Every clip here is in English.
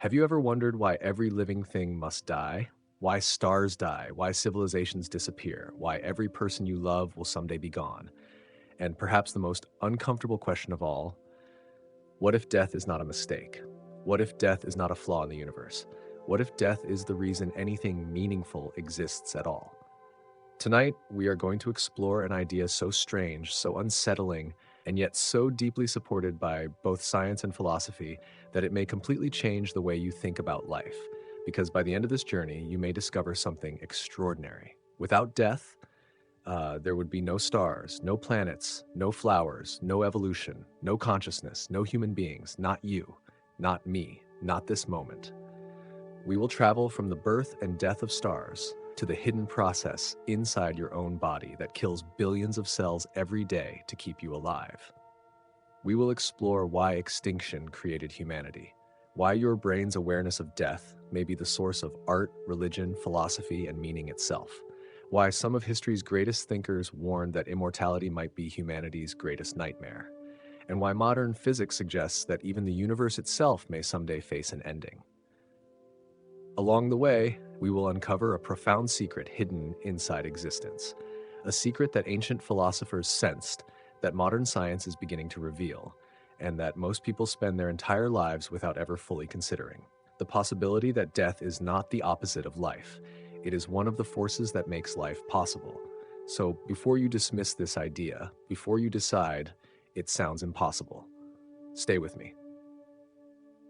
Have you ever wondered why every living thing must die? Why stars die? Why civilizations disappear? Why every person you love will someday be gone? And perhaps the most uncomfortable question of all, what if death is not a mistake? What if death is not a flaw in the universe? What if death is the reason anything meaningful exists at all? Tonight, we are going to explore an idea so strange, so unsettling, and yet so deeply supported by both science and philosophy that it may completely change the way you think about life. Because by the end of this journey, you may discover something extraordinary. Without death, there would be no stars, no planets, no flowers, no evolution, no consciousness, no human beings, not you, not me, not this moment. We will travel from the birth and death of stars to the hidden process inside your own body that kills billions of cells every day to keep you alive. We will explore why extinction created humanity, why your brain's awareness of death may be the source of art, religion, philosophy, and meaning itself, why some of history's greatest thinkers warned that immortality might be humanity's greatest nightmare, and why modern physics suggests that even the universe itself may someday face an ending. Along the way, we will uncover a profound secret hidden inside existence, a secret that ancient philosophers sensed, that modern science is beginning to reveal, and that most people spend their entire lives without ever fully considering. The possibility that death is not the opposite of life. It is one of the forces that makes life possible. So before you dismiss this idea, before you decide it sounds impossible, stay with me.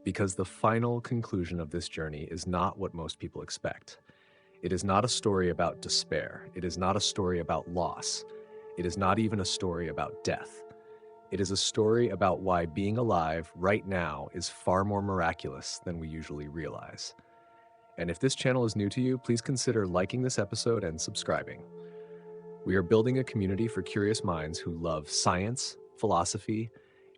Because the final conclusion of this journey is not what most people expect. It is not a story about despair. It is not a story about loss. It is not even a story about death. It is a story about why being alive right now is far more miraculous than we usually realize. And if this channel is new to you, please consider liking this episode and subscribing. We are building a community for curious minds who love science, philosophy,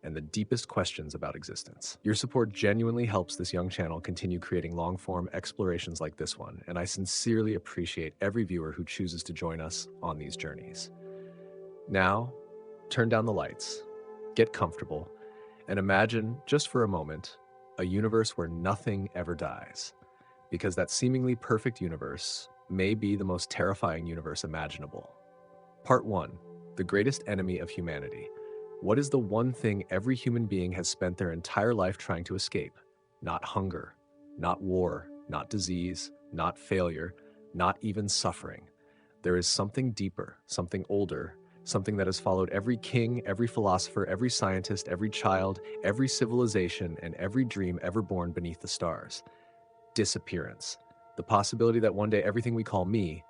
and the deepest questions about existence. Your support genuinely helps this young channel continue creating long-form explorations like this one, and I sincerely appreciate every viewer who chooses to join us on these journeys. Now, turn down the lights, get comfortable, and imagine, just for a moment, a universe where nothing ever dies, because that seemingly perfect universe may be the most terrifying universe imaginable. Part 1: The Greatest Enemy of Humanity. What is the one thing every human being has spent their entire life trying to escape? Not hunger, not war, not disease, not failure, not even suffering. There is something deeper, something older, something that has followed every king, every philosopher, every scientist, every child, every civilization, and every dream ever born beneath the stars. Disappearance. The possibility that one day everything we call me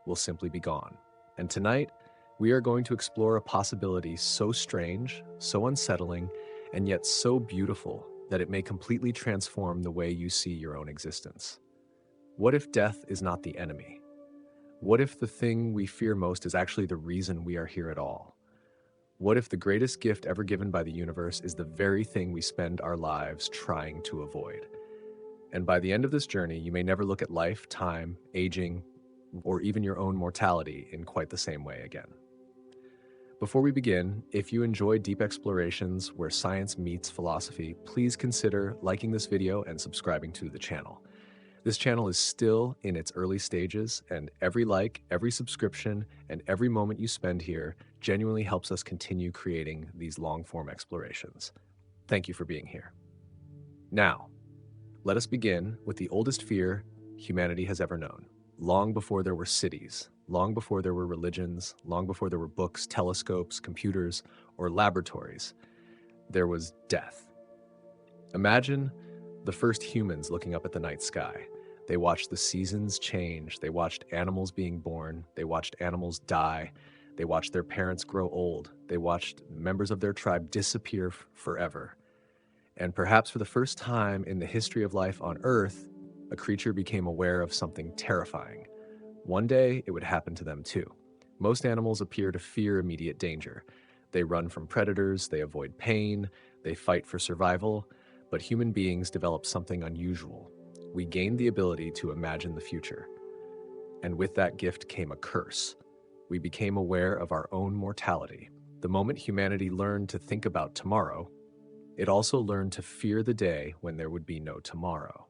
will simply be gone. And tonight, we are going to explore a possibility so strange, so unsettling, and yet so beautiful that it may completely transform the way you see your own existence. What if death is not the enemy? What if the thing we fear most is actually the reason we are here at all? What if the greatest gift ever given by the universe is the very thing we spend our lives trying to avoid? And by the end of this journey, you may never look at life, time, aging, or even your own mortality in quite the same way again. Before we begin, if you enjoy deep explorations where science meets philosophy, please consider liking this video and subscribing to the channel. This channel is still in its early stages, and every like, every subscription, and every moment you spend here genuinely helps us continue creating these long-form explorations. Thank you for being here. Now, let us begin with the oldest fear humanity has ever known. Long before there were cities, long before there were religions, long before there were books, telescopes, computers, or laboratories, there was death. Imagine the first humans looking up at the night sky. They watched the seasons change, they watched animals being born, they watched animals die, they watched their parents grow old, they watched members of their tribe disappear forever. And perhaps for the first time in the history of life on Earth, a creature became aware of something terrifying. One day, it would happen to them too. Most animals appear to fear immediate danger. They run from predators, they avoid pain, they fight for survival, but human beings develop something unusual. We gained the ability to imagine the future. And with that gift came a curse. We became aware of our own mortality. The moment humanity learned to think about tomorrow, it also learned to fear the day when there would be no tomorrow.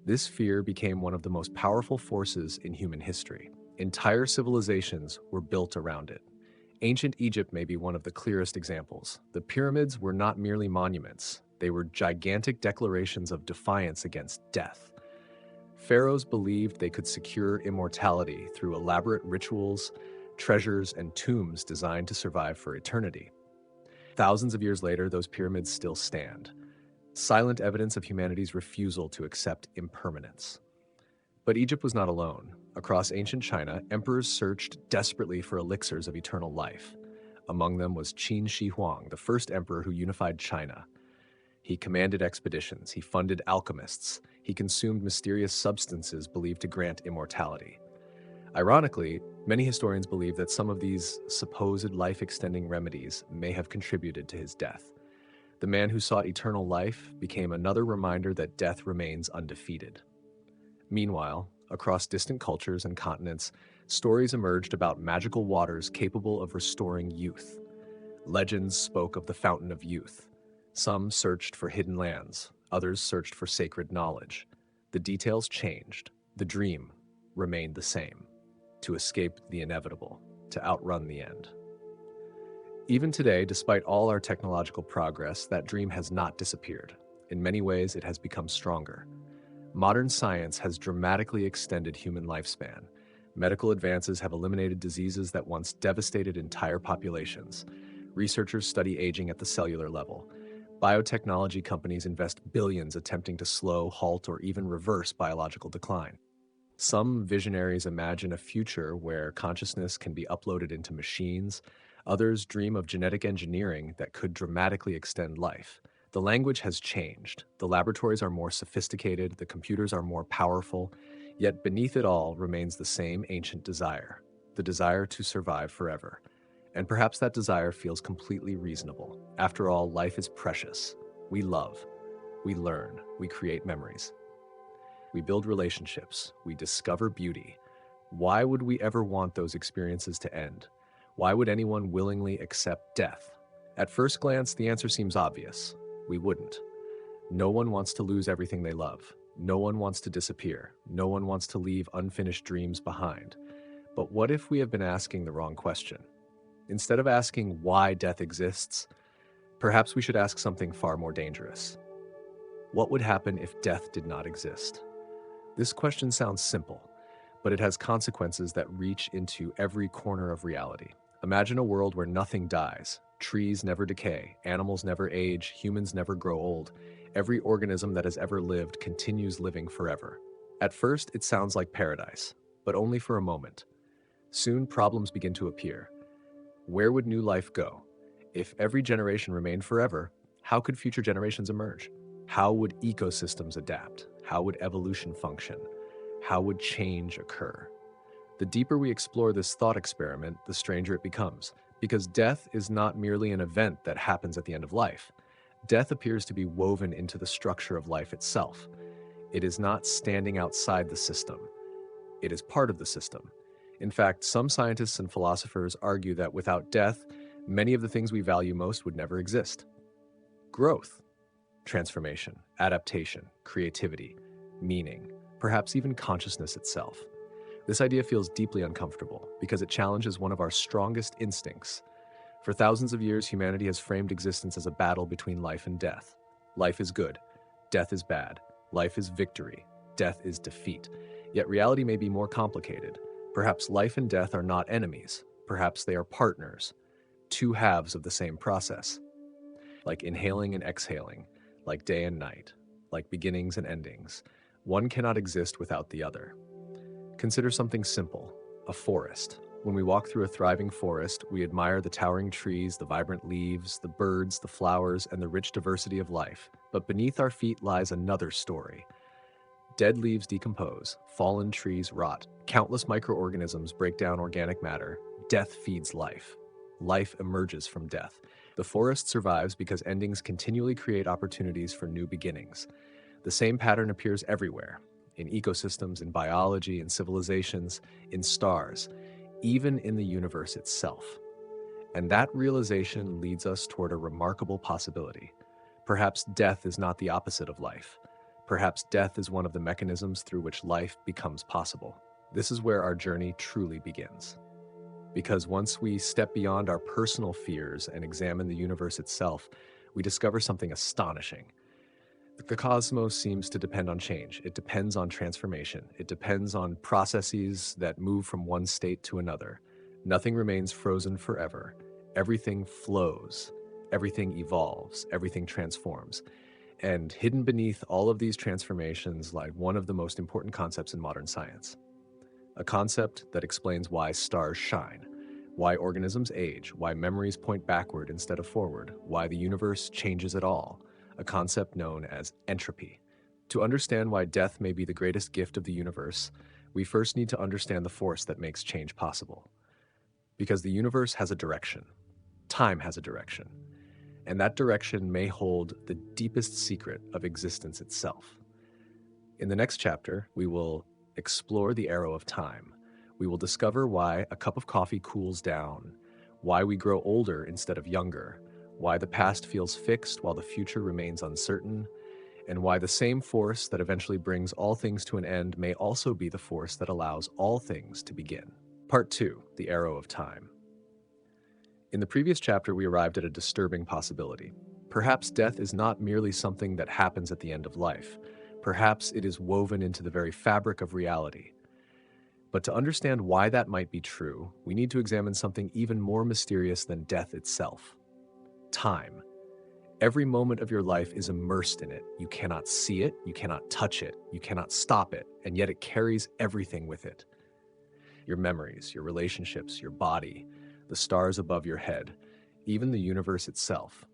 This fear became one of the most powerful forces in human history. Entire civilizations were built around it. Ancient Egypt may be one of the clearest examples. The pyramids were not merely monuments, they were gigantic declarations of defiance against death. Pharaohs believed they could secure immortality through elaborate rituals, treasures, and tombs designed to survive for eternity. Thousands of years later, those pyramids still stand, silent evidence of humanity's refusal to accept impermanence. But Egypt was not alone. Across ancient China, emperors searched desperately for elixirs of eternal life. Among them was Qin Shi Huang, the first emperor who unified China. He commanded expeditions, he funded alchemists, he consumed mysterious substances believed to grant immortality. Ironically, many historians believe that some of these supposed life-extending remedies may have contributed to his death. The man who sought eternal life became another reminder that death remains undefeated. Meanwhile, across distant cultures and continents, stories emerged about magical waters capable of restoring youth. Legends spoke of the fountain of youth. Some searched for hidden lands, others searched for sacred knowledge. The details changed. The dream remained the same: to escape the inevitable, to outrun the end. Even today, despite all our technological progress, that dream has not disappeared. In many ways, it has become stronger. Modern science has dramatically extended human lifespan. Medical advances have eliminated diseases that once devastated entire populations. Researchers study aging at the cellular level. Biotechnology companies invest billions attempting to slow, halt, or even reverse biological decline. Some visionaries imagine a future where consciousness can be uploaded into machines. Others dream of genetic engineering that could dramatically extend life. The language has changed. The laboratories are more sophisticated, the computers are more powerful, yet beneath it all remains the same ancient desire, the desire to survive forever. And perhaps that desire feels completely reasonable. After all, life is precious. We love, we learn, we create memories. We build relationships, we discover beauty. Why would we ever want those experiences to end? Why would anyone willingly accept death? At first glance, the answer seems obvious. We wouldn't. No one wants to lose everything they love. No one wants to disappear. No one wants to leave unfinished dreams behind. But what if we have been asking the wrong question? Instead of asking why death exists, perhaps we should ask something far more dangerous. What would happen if death did not exist? This question sounds simple, but it has consequences that reach into every corner of reality. Imagine a world where nothing dies. Trees never decay, animals never age, humans never grow old. Every organism that has ever lived continues living forever. At first, it sounds like paradise, but only for a moment. Soon, problems begin to appear. Where would new life go? If every generation remained forever, how could future generations emerge? How would ecosystems adapt? How would evolution function? How would change occur? The deeper we explore this thought experiment, the stranger it becomes, because death is not merely an event that happens at the end of life. Death appears to be woven into the structure of life itself. It is not standing outside the system. It is part of the system. In fact, some scientists and philosophers argue that without death, many of the things we value most would never exist. Growth, transformation, adaptation, creativity, meaning, perhaps even consciousness itself. This idea feels deeply uncomfortable because it challenges one of our strongest instincts. For thousands of years, humanity has framed existence as a battle between life and death. Life is good, death is bad. Life is victory, death is defeat. Yet reality may be more complicated. Perhaps life and death are not enemies. Perhaps they are partners, two halves of the same process. Like inhaling and exhaling, like day and night, like beginnings and endings. One cannot exist without the other. Consider something simple, a forest. When we walk through a thriving forest, we admire the towering trees, the vibrant leaves, the birds, the flowers, and the rich diversity of life. But beneath our feet lies another story. Dead leaves decompose, fallen trees rot, countless microorganisms break down organic matter, death feeds life. Life emerges from death. The forest survives because endings continually create opportunities for new beginnings. The same pattern appears everywhere, in ecosystems, in biology, in civilizations, in stars, even in the universe itself. And that realization leads us toward a remarkable possibility. Perhaps death is not the opposite of life. Perhaps death is one of the mechanisms through which life becomes possible. This is where our journey truly begins. Because once we step beyond our personal fears and examine the universe itself, we discover something astonishing. The cosmos seems to depend on change. It depends on transformation. It depends on processes that move from one state to another. Nothing remains frozen forever. Everything flows. Everything evolves. Everything transforms. And hidden beneath all of these transformations lie one of the most important concepts in modern science. A concept that explains why stars shine, why organisms age, why memories point backward instead of forward, why the universe changes at all. A concept known as entropy. To understand why death may be the greatest gift of the universe, we first need to understand the force that makes change possible. Because the universe has a direction. Time has a direction. And that direction may hold the deepest secret of existence itself. In the next chapter, we will explore the arrow of time. We will discover why a cup of coffee cools down, why we grow older instead of younger, why the past feels fixed while the future remains uncertain, and why the same force that eventually brings all things to an end may also be the force that allows all things to begin. Part 2, the arrow of time. In the previous chapter, we arrived at a disturbing possibility. Perhaps death is not merely something that happens at the end of life. Perhaps it is woven into the very fabric of reality. But to understand why that might be true, we need to examine something even more mysterious than death itself. Time. Every moment of your life is immersed in it. You cannot see it, you cannot touch it, you cannot stop it, and yet it carries everything with it. Your memories, your relationships, your body, the stars above your head, even the universe itself.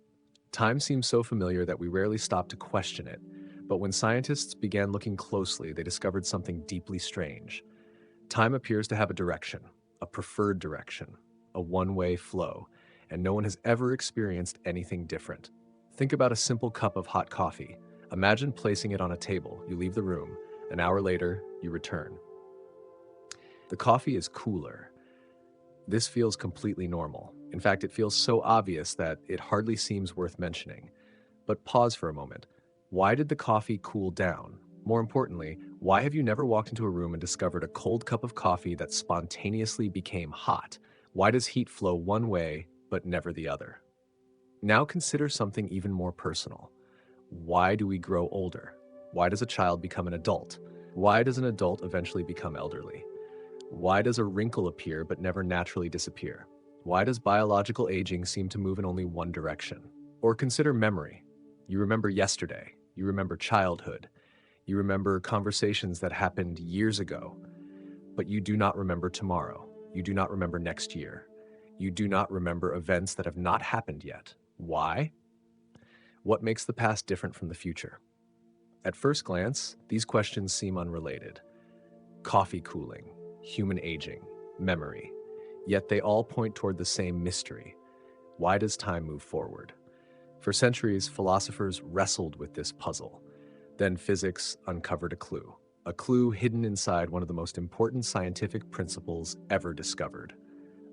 Time seems so familiar that we rarely stop to question it, but when scientists began looking closely, they discovered something deeply strange. Time appears to have a direction, a preferred direction, a one-way flow, and no one has ever experienced anything different. Think about a simple cup of hot coffee. Imagine placing it on a table. You leave the room. An hour later, you return. The coffee is cooler. This feels completely normal. In fact, it feels so obvious that it hardly seems worth mentioning. But pause for a moment. Why did the coffee cool down? More importantly, why have you never walked into a room and discovered a cold cup of coffee that spontaneously became hot? Why does heat flow one way, but never the other? Now consider something even more personal. Why do we grow older? Why does a child become an adult? Why does an adult eventually become elderly? Why does a wrinkle appear but never naturally disappear? Why does biological aging seem to move in only one direction? Or consider memory. You remember yesterday. You remember childhood. You remember conversations that happened years ago. But you do not remember tomorrow. You do not remember next year. You do not remember events that have not happened yet. Why? What makes the past different from the future? At first glance, these questions seem unrelated. Coffee cooling, human aging, memory. Yet they all point toward the same mystery. Why does time move forward? For centuries, philosophers wrestled with this puzzle. Then physics uncovered a clue hidden inside one of the most important scientific principles ever discovered.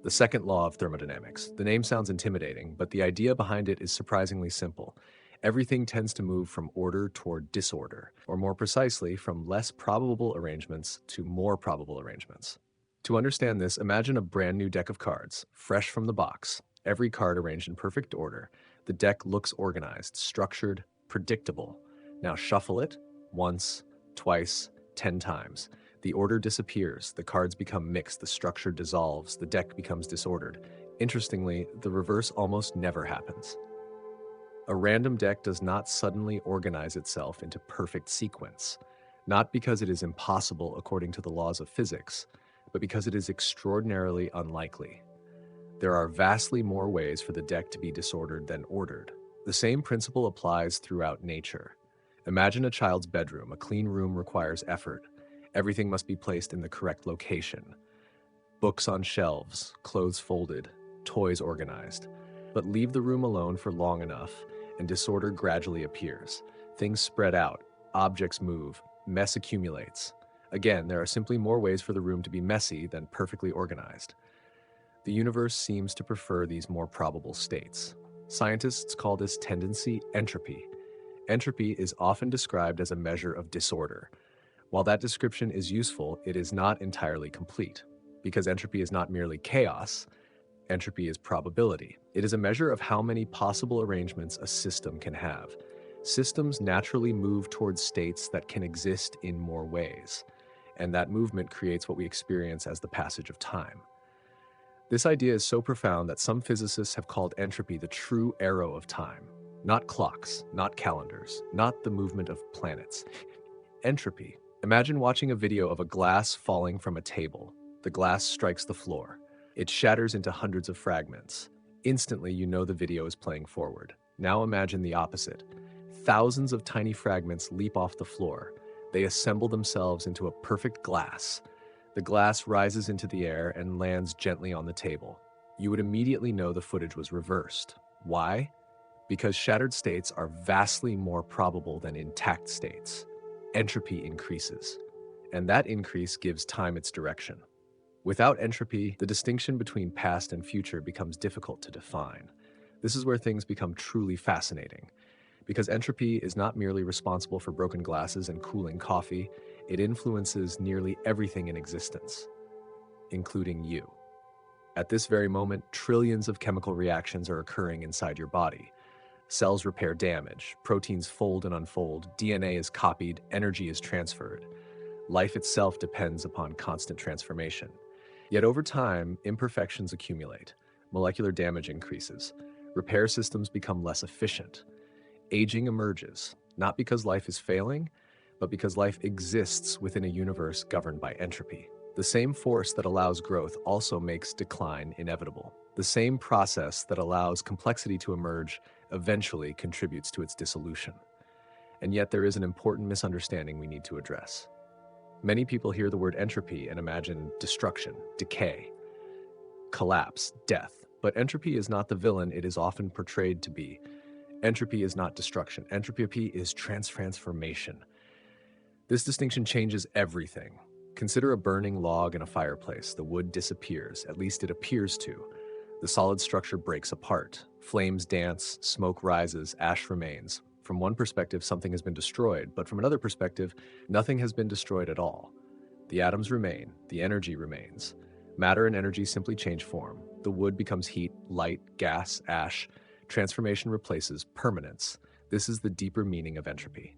The second law of thermodynamics. The name sounds intimidating, but the idea behind it is surprisingly simple. Everything tends to move from order toward disorder, or more precisely, from less probable arrangements to more probable arrangements. To understand this, imagine a brand new deck of cards, fresh from the box, every card arranged in perfect order. The deck looks organized, structured, predictable. Now shuffle it once, twice, 10 times. The order disappears, the cards become mixed, the structure dissolves, the deck becomes disordered. Interestingly, the reverse almost never happens. A random deck does not suddenly organize itself into perfect sequence, not because it is impossible according to the laws of physics, but because it is extraordinarily unlikely. There are vastly more ways for the deck to be disordered than ordered. The same principle applies throughout nature. Imagine a child's bedroom. A clean room requires effort. Everything must be placed in the correct location. Books on shelves, clothes folded, toys organized. But leave the room alone for long enough, and disorder gradually appears. Things spread out, objects move, mess accumulates. Again, there are simply more ways for the room to be messy than perfectly organized. The universe seems to prefer these more probable states. Scientists call this tendency entropy. Entropy is often described as a measure of disorder. While that description is useful, it is not entirely complete, because entropy is not merely chaos. Entropy is probability. It is a measure of how many possible arrangements a system can have. Systems naturally move towards states that can exist in more ways, and that movement creates what we experience as the passage of time. This idea is so profound that some physicists have called entropy the true arrow of time. Not clocks, not calendars, not the movement of planets. Entropy. Imagine watching a video of a glass falling from a table. The glass strikes the floor. It shatters into hundreds of fragments. Instantly, you know the video is playing forward. Now imagine the opposite. Thousands of tiny fragments leap off the floor. They assemble themselves into a perfect glass. The glass rises into the air and lands gently on the table. You would immediately know the footage was reversed. Why? Because shattered states are vastly more probable than intact states. Entropy increases, and that increase gives time its direction. Without entropy, the distinction between past and future becomes difficult to define. This is where things become truly fascinating. Because entropy is not merely responsible for broken glasses and cooling coffee, it influences nearly everything in existence, including you. At this very moment, trillions of chemical reactions are occurring inside your body. Cells repair damage, proteins fold and unfold, DNA is copied, energy is transferred. Life itself depends upon constant transformation. Yet over time, imperfections accumulate, molecular damage increases, repair systems become less efficient. Aging emerges, not because life is failing, but because life exists within a universe governed by entropy. The same force that allows growth also makes decline inevitable. The same process that allows complexity to emerge eventually contributes to its dissolution. And yet there is an important misunderstanding we need to address. Many people hear the word entropy and imagine destruction, decay, collapse, death. But entropy is not the villain it is often portrayed to be. Entropy is not destruction. Entropy is transformation. This distinction changes everything. Consider a burning log in a fireplace. The wood disappears, at least it appears to. The solid structure breaks apart. Flames dance, smoke rises, ash remains. From one perspective, something has been destroyed, but from another perspective, nothing has been destroyed at all. The atoms remain, the energy remains. Matter and energy simply change form. The wood becomes heat, light, gas, ash. Transformation replaces permanence. This is the deeper meaning of entropy.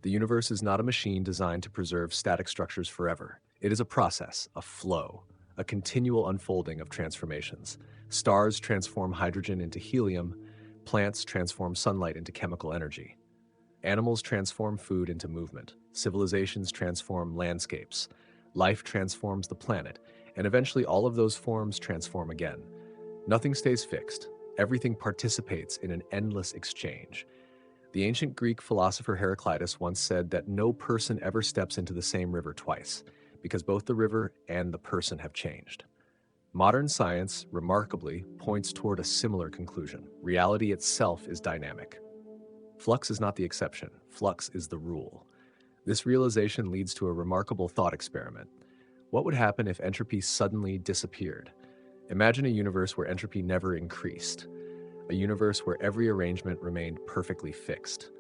The universe is not a machine designed to preserve static structures forever. It is a process, a flow, a continual unfolding of transformations. Stars transform hydrogen into helium. Plants transform sunlight into chemical energy. Animals transform food into movement. Civilizations transform landscapes. Life transforms the planet, and eventually all of those forms transform again. Nothing stays fixed. Everything participates in an endless exchange. The ancient Greek philosopher Heraclitus once said that no person ever steps into the same river twice, because both the river and the person have changed. Modern science, remarkably, points toward a similar conclusion. Reality itself is dynamic. Flux is not the exception. Flux is the rule. This realization leads to a remarkable thought experiment. What would happen if entropy suddenly disappeared? Imagine a universe where entropy never increased. A universe where every arrangement remained perfectly fixed.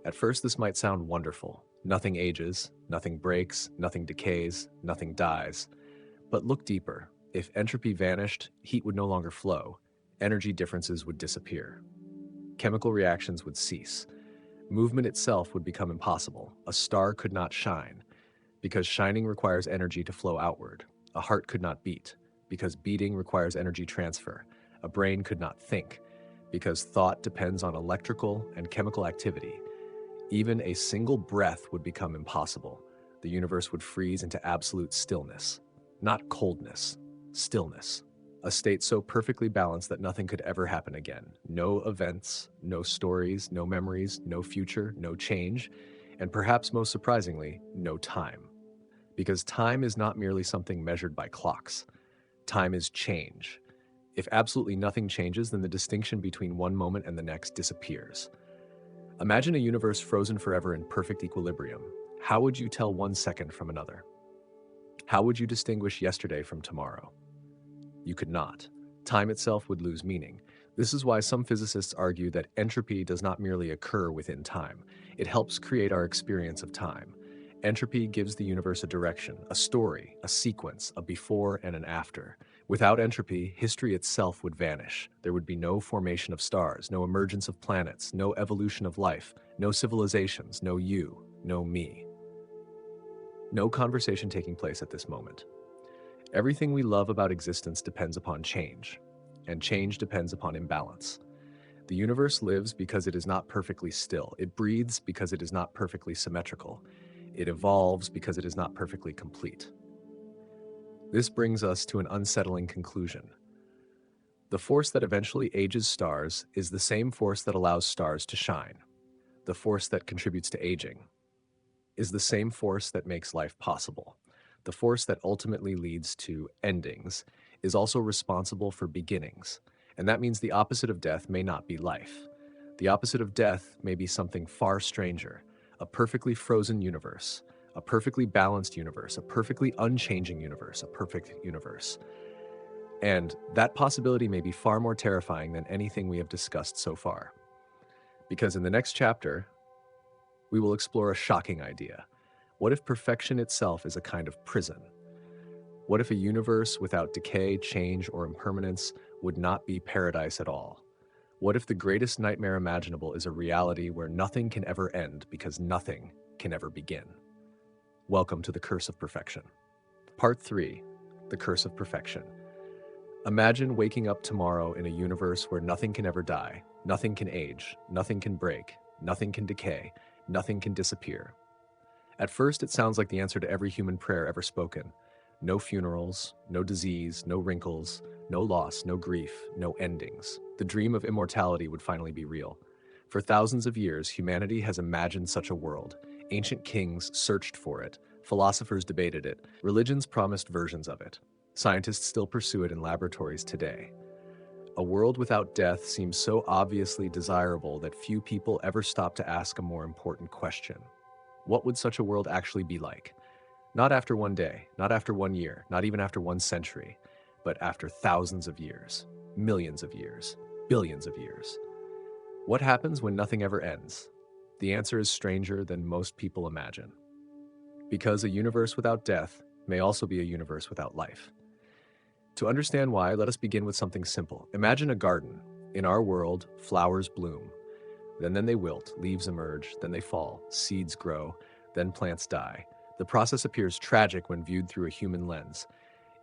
At first, this might sound wonderful. Nothing ages, nothing breaks, nothing decays, nothing dies. But look deeper. If entropy vanished, heat would no longer flow. Energy differences would disappear. Chemical reactions would cease. Movement itself would become impossible. A star could not shine, because shining requires energy to flow outward. A heart could not beat, because beating requires energy transfer. A brain could not think, because thought depends on electrical and chemical activity. Even a single breath would become impossible. The universe would freeze into absolute stillness. Not coldness, stillness. A state so perfectly balanced that nothing could ever happen again. No events, no stories, no memories, no future, no change, and perhaps most surprisingly, no time. Because time is not merely something measured by clocks. Time is change. If absolutely nothing changes, then the distinction between one moment and the next disappears. Imagine a universe frozen forever in perfect equilibrium. How would you tell 1 second from another? How would you distinguish yesterday from tomorrow? You could not. Time itself would lose meaning. This is why some physicists argue that entropy does not merely occur within time. It helps create our experience of time. Entropy gives the universe a direction, a story, a sequence, a before and an after. Without entropy, history itself would vanish. There would be no formation of stars, no emergence of planets, no evolution of life, no civilizations, no you, no me. No conversation taking place at this moment. Everything we love about existence depends upon change, and change depends upon imbalance. The universe lives because it is not perfectly still. It breathes because it is not perfectly symmetrical. It evolves because it is not perfectly complete. This brings us to an unsettling conclusion. The force that eventually ages stars is the same force that allows stars to shine. The force that contributes to aging is the same force that makes life possible. The force that ultimately leads to endings is also responsible for beginnings, and that means the opposite of death may not be life. The opposite of death may be something far stranger, a perfectly frozen universe, a perfectly balanced universe, a perfectly unchanging universe, a perfect universe. And that possibility may be far more terrifying than anything we have discussed so far. Because in the next chapter, we will explore a shocking idea. What if perfection itself is a kind of prison? What if a universe without decay, change, or impermanence would not be paradise at all? What if the greatest nightmare imaginable is a reality where nothing can ever end because nothing can ever begin? Welcome to the Curse of Perfection. Part 3, The Curse of Perfection. Imagine waking up tomorrow in a universe where nothing can ever die, nothing can age, nothing can break, nothing can decay, nothing can disappear. At first, it sounds like the answer to every human prayer ever spoken. No funerals, no disease, no wrinkles, no loss, no grief, no endings. The dream of immortality would finally be real. For thousands of years, humanity has imagined such a world. Ancient kings searched for it. Philosophers debated it. Religions promised versions of it. Scientists still pursue it in laboratories today. A world without death seems so obviously desirable that few people ever stop to ask a more important question. What would such a world actually be like? Not after one day, not after 1 year, not even after 1 century, but after thousands of years, millions of years, billions of years. What happens when nothing ever ends? The answer is stranger than most people imagine. Because a universe without death may also be a universe without life. To understand why, let us begin with something simple. Imagine a garden. In our world, flowers bloom. Then they wilt, leaves emerge, then they fall, seeds grow, then plants die. The process appears tragic when viewed through a human lens.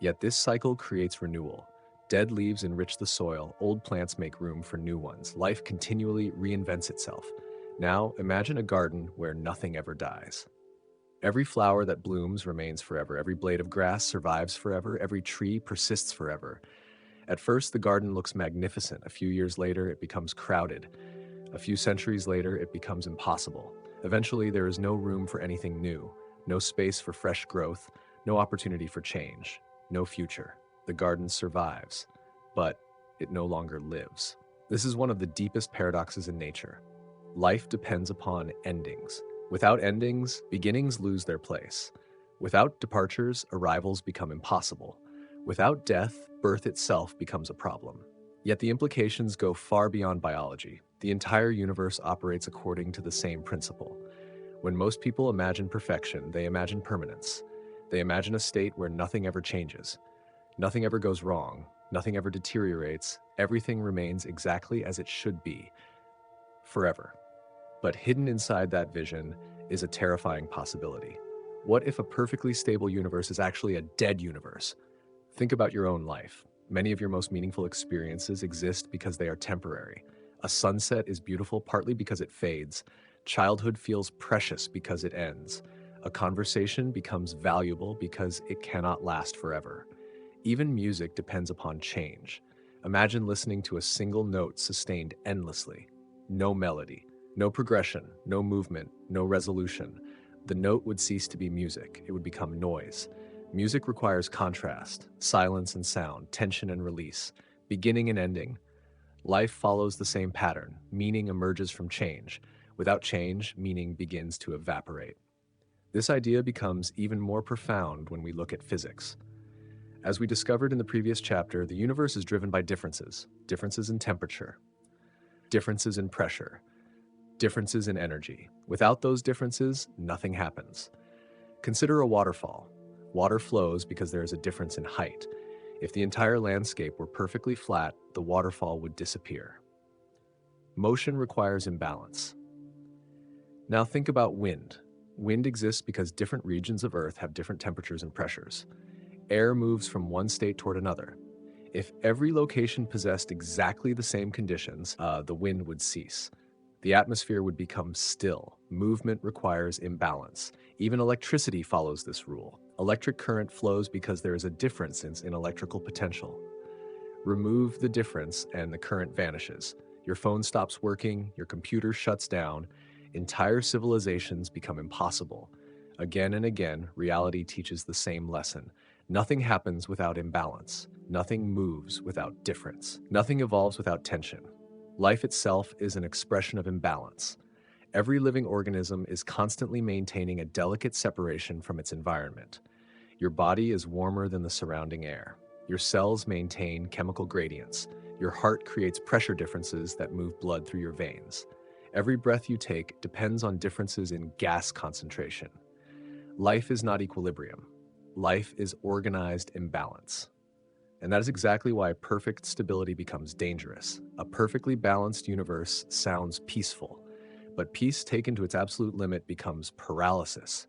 Yet this cycle creates renewal. Dead leaves enrich the soil, old plants make room for new ones. Life continually reinvents itself. Now, imagine a garden where nothing ever dies. Every flower that blooms remains forever. Every blade of grass survives forever. Every tree persists forever. At first, the garden looks magnificent. A few years later, it becomes crowded. A few centuries later, it becomes impossible. Eventually, there is no room for anything new, no space for fresh growth, no opportunity for change, no future. The garden survives, but it no longer lives. This is one of the deepest paradoxes in nature. Life depends upon endings. Without endings, beginnings lose their place. Without departures, arrivals become impossible. Without death, birth itself becomes a problem. Yet the implications go far beyond biology. The entire universe operates according to the same principle. When most people imagine perfection, they imagine permanence. They imagine a state where nothing ever changes. Nothing ever goes wrong. Nothing ever deteriorates. Everything remains exactly as it should be, forever. But hidden inside that vision is a terrifying possibility. What if a perfectly stable universe is actually a dead universe? Think about your own life. Many of your most meaningful experiences exist because they are temporary. A sunset is beautiful partly because it fades. Childhood feels precious because it ends. A conversation becomes valuable because it cannot last forever. Even music depends upon change. Imagine listening to a single note sustained endlessly. No melody, no progression, no movement, no resolution. The note would cease to be music. It would become noise. Music requires contrast, silence and sound, tension and release, beginning and ending. Life follows the same pattern. Meaning emerges from change. Without change, meaning begins to evaporate. This idea becomes even more profound when we look at physics. As we discovered in the previous chapter, the universe is driven by differences. Differences in temperature, differences in pressure, differences in energy. Without those differences, nothing happens. Consider a waterfall. Water flows because there is a difference in height. If the entire landscape were perfectly flat, the waterfall would disappear. Motion requires imbalance. Now think about wind. Wind exists because different regions of Earth have different temperatures and pressures. Air moves from one state toward another. If every location possessed exactly the same conditions, the wind would cease. The atmosphere would become still. Movement requires imbalance. Even electricity follows this rule. Electric current flows because there is a difference in electrical potential. Remove the difference and the current vanishes. Your phone stops working, your computer shuts down, entire civilizations become impossible. Again and again, reality teaches the same lesson. Nothing happens without imbalance. Nothing moves without difference. Nothing evolves without tension. Life itself is an expression of imbalance. Every living organism is constantly maintaining a delicate separation from its environment. Your body is warmer than the surrounding air. Your cells maintain chemical gradients. Your heart creates pressure differences that move blood through your veins. Every breath you take depends on differences in gas concentration. Life is not equilibrium. Life is organized imbalance. And that is exactly why perfect stability becomes dangerous. A perfectly balanced universe sounds peaceful, but peace taken to its absolute limit becomes paralysis.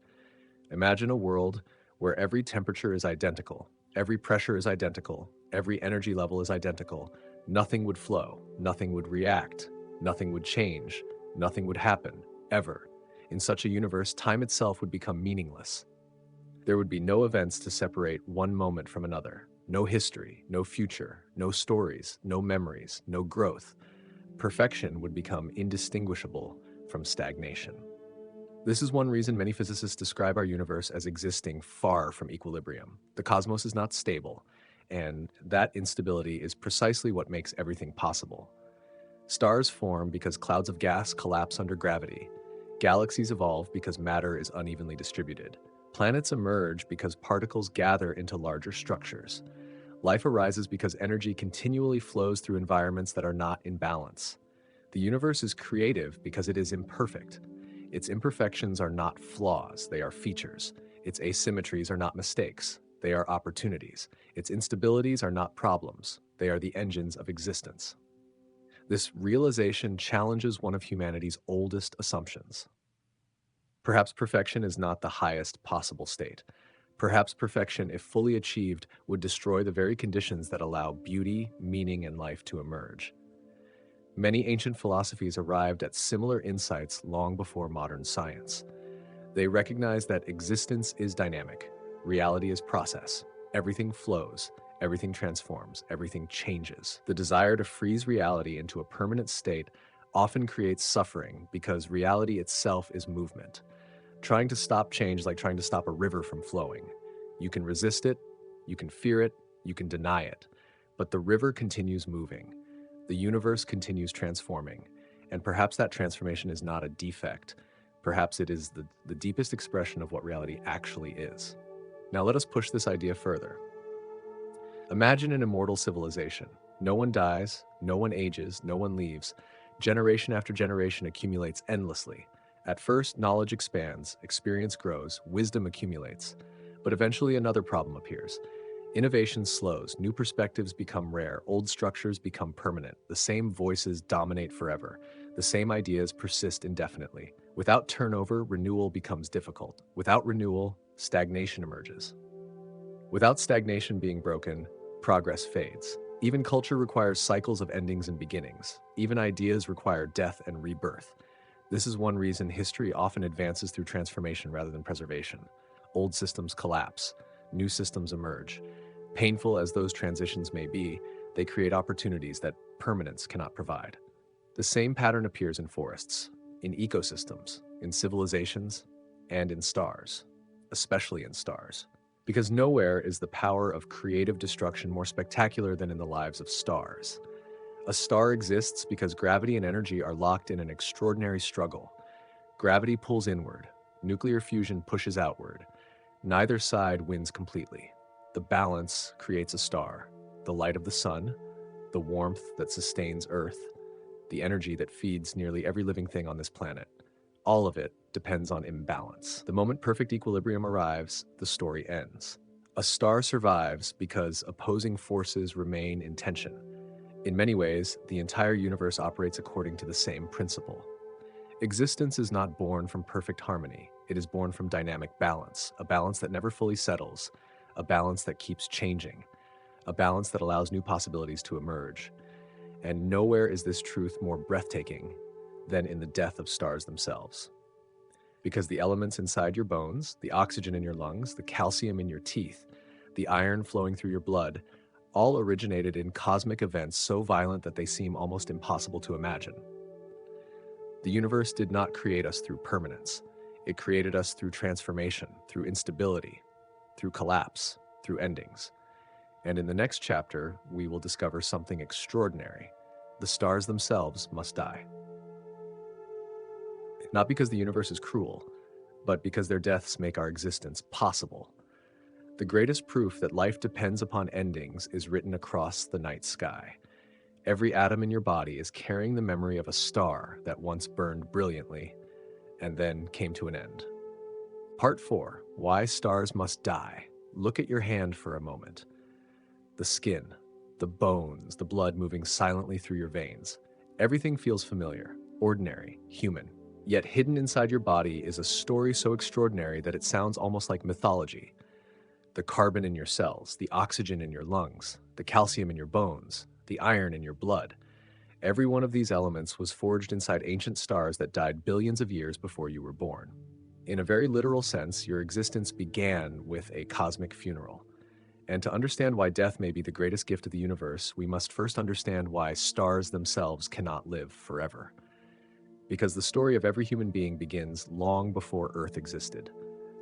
Imagine a world where every temperature is identical, every pressure is identical, every energy level is identical. Nothing would flow, nothing would react, nothing would change, nothing would happen, ever. In such a universe, time itself would become meaningless. There would be no events to separate one moment from another. No history, no future, no stories, no memories, no growth. Perfection would become indistinguishable from stagnation. This is one reason many physicists describe our universe as existing far from equilibrium. The cosmos is not stable, and that instability is precisely what makes everything possible. Stars form because clouds of gas collapse under gravity. Galaxies evolve because matter is unevenly distributed. Planets emerge because particles gather into larger structures. Life arises because energy continually flows through environments that are not in balance. The universe is creative because it is imperfect. Its imperfections are not flaws, they are features. Its asymmetries are not mistakes, they are opportunities. Its instabilities are not problems, they are the engines of existence. This realization challenges one of humanity's oldest assumptions. Perhaps perfection is not the highest possible state. Perhaps perfection, if fully achieved, would destroy the very conditions that allow beauty, meaning, and life to emerge. Many ancient philosophies arrived at similar insights long before modern science. They recognized that existence is dynamic, reality is process, everything flows, everything transforms, everything changes. The desire to freeze reality into a permanent state often creates suffering because reality itself is movement. Trying to stop change is like trying to stop a river from flowing. You can resist it, you can fear it, you can deny it, but the river continues moving. The universe continues transforming, and perhaps that transformation is not a defect. Perhaps it is the deepest expression of what reality actually is. Now let us push this idea further. Imagine an immortal civilization. No one dies, no one ages, no one leaves. Generation after generation accumulates endlessly. At first, knowledge expands, experience grows, wisdom accumulates. But eventually another problem appears. Innovation slows, new perspectives become rare, old structures become permanent, the same voices dominate forever, the same ideas persist indefinitely. Without turnover, renewal becomes difficult. Without renewal, stagnation emerges. Without stagnation being broken, progress fades. Even culture requires cycles of endings and beginnings. Even ideas require death and rebirth. This is one reason history often advances through transformation rather than preservation. Old systems collapse, new systems emerge. Painful as those transitions may be, they create opportunities that permanence cannot provide. The same pattern appears in forests, in ecosystems, in civilizations, and in stars, especially in stars. Because nowhere is the power of creative destruction more spectacular than in the lives of stars. A star exists because gravity and energy are locked in an extraordinary struggle. Gravity pulls inward, nuclear fusion pushes outward. Neither side wins completely. The balance creates a star, the light of the sun, the warmth that sustains Earth, the energy that feeds nearly every living thing on this planet. All of it depends on imbalance. The moment perfect equilibrium arrives, the story ends. A star survives because opposing forces remain in tension. In many ways, the entire universe operates according to the same principle. Existence is not born from perfect harmony. It is born from dynamic balance, a balance that never fully settles, a balance that keeps changing, a balance that allows new possibilities to emerge. And nowhere is this truth more breathtaking than in the death of stars themselves. Because the elements inside your bones, the oxygen in your lungs, the calcium in your teeth, the iron flowing through your blood, all originated in cosmic events so violent that they seem almost impossible to imagine. The universe did not create us through permanence. It created us through transformation, through instability, through collapse, through endings. And in the next chapter, we will discover something extraordinary. The stars themselves must die. Not because the universe is cruel, but because their deaths make our existence possible. The greatest proof that life depends upon endings is written across the night sky. Every atom in your body is carrying the memory of a star that once burned brilliantly and then came to an end. Part 4, Why Stars Must Die. Look at your hand for a moment. The skin, the bones, the blood moving silently through your veins. Everything feels familiar, ordinary, human. Yet hidden inside your body is a story so extraordinary that it sounds almost like mythology. The carbon in your cells, the oxygen in your lungs, the calcium in your bones, the iron in your blood. Every one of these elements was forged inside ancient stars that died billions of years before you were born. In a very literal sense, your existence began with a cosmic funeral. And to understand why death may be the greatest gift of the universe, we must first understand why stars themselves cannot live forever. Because the story of every human being begins long before Earth existed,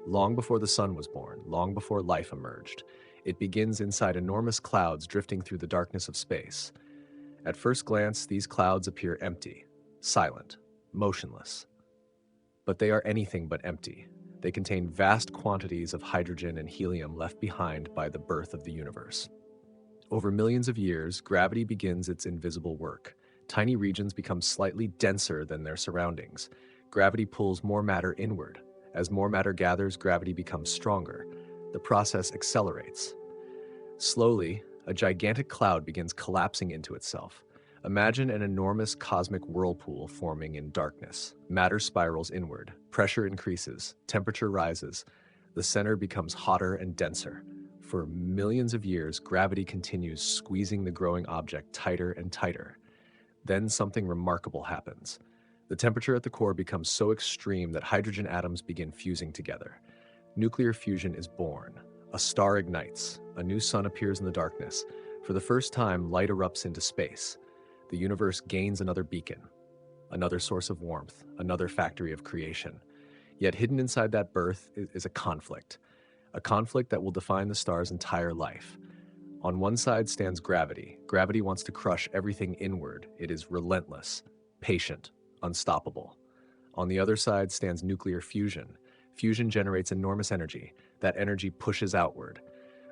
long before the sun was born, long before life emerged. It begins inside enormous clouds drifting through the darkness of space. At first glance, these clouds appear empty, silent, motionless. But they are anything but empty. They contain vast quantities of hydrogen and helium left behind by the birth of the universe. Over millions of years, gravity begins its invisible work. Tiny regions become slightly denser than their surroundings. Gravity pulls more matter inward. As more matter gathers, gravity becomes stronger. The process accelerates. Slowly, a gigantic cloud begins collapsing into itself. Imagine an enormous cosmic whirlpool forming in darkness. Matter spirals inward. Pressure increases. Temperature rises. The center becomes hotter and denser. For millions of years, gravity continues squeezing the growing object tighter and tighter. Then something remarkable happens. The temperature at the core becomes so extreme that hydrogen atoms begin fusing together. Nuclear fusion is born. A star ignites. A new sun appears in the darkness. For the first time, light erupts into space. The universe gains another beacon, another source of warmth, another factory of creation. Yet hidden inside that birth is a conflict that will define the star's entire life. On one side stands gravity. Gravity wants to crush everything inward. It is relentless, patient, unstoppable. On the other side stands nuclear fusion. Fusion generates enormous energy. That energy pushes outward.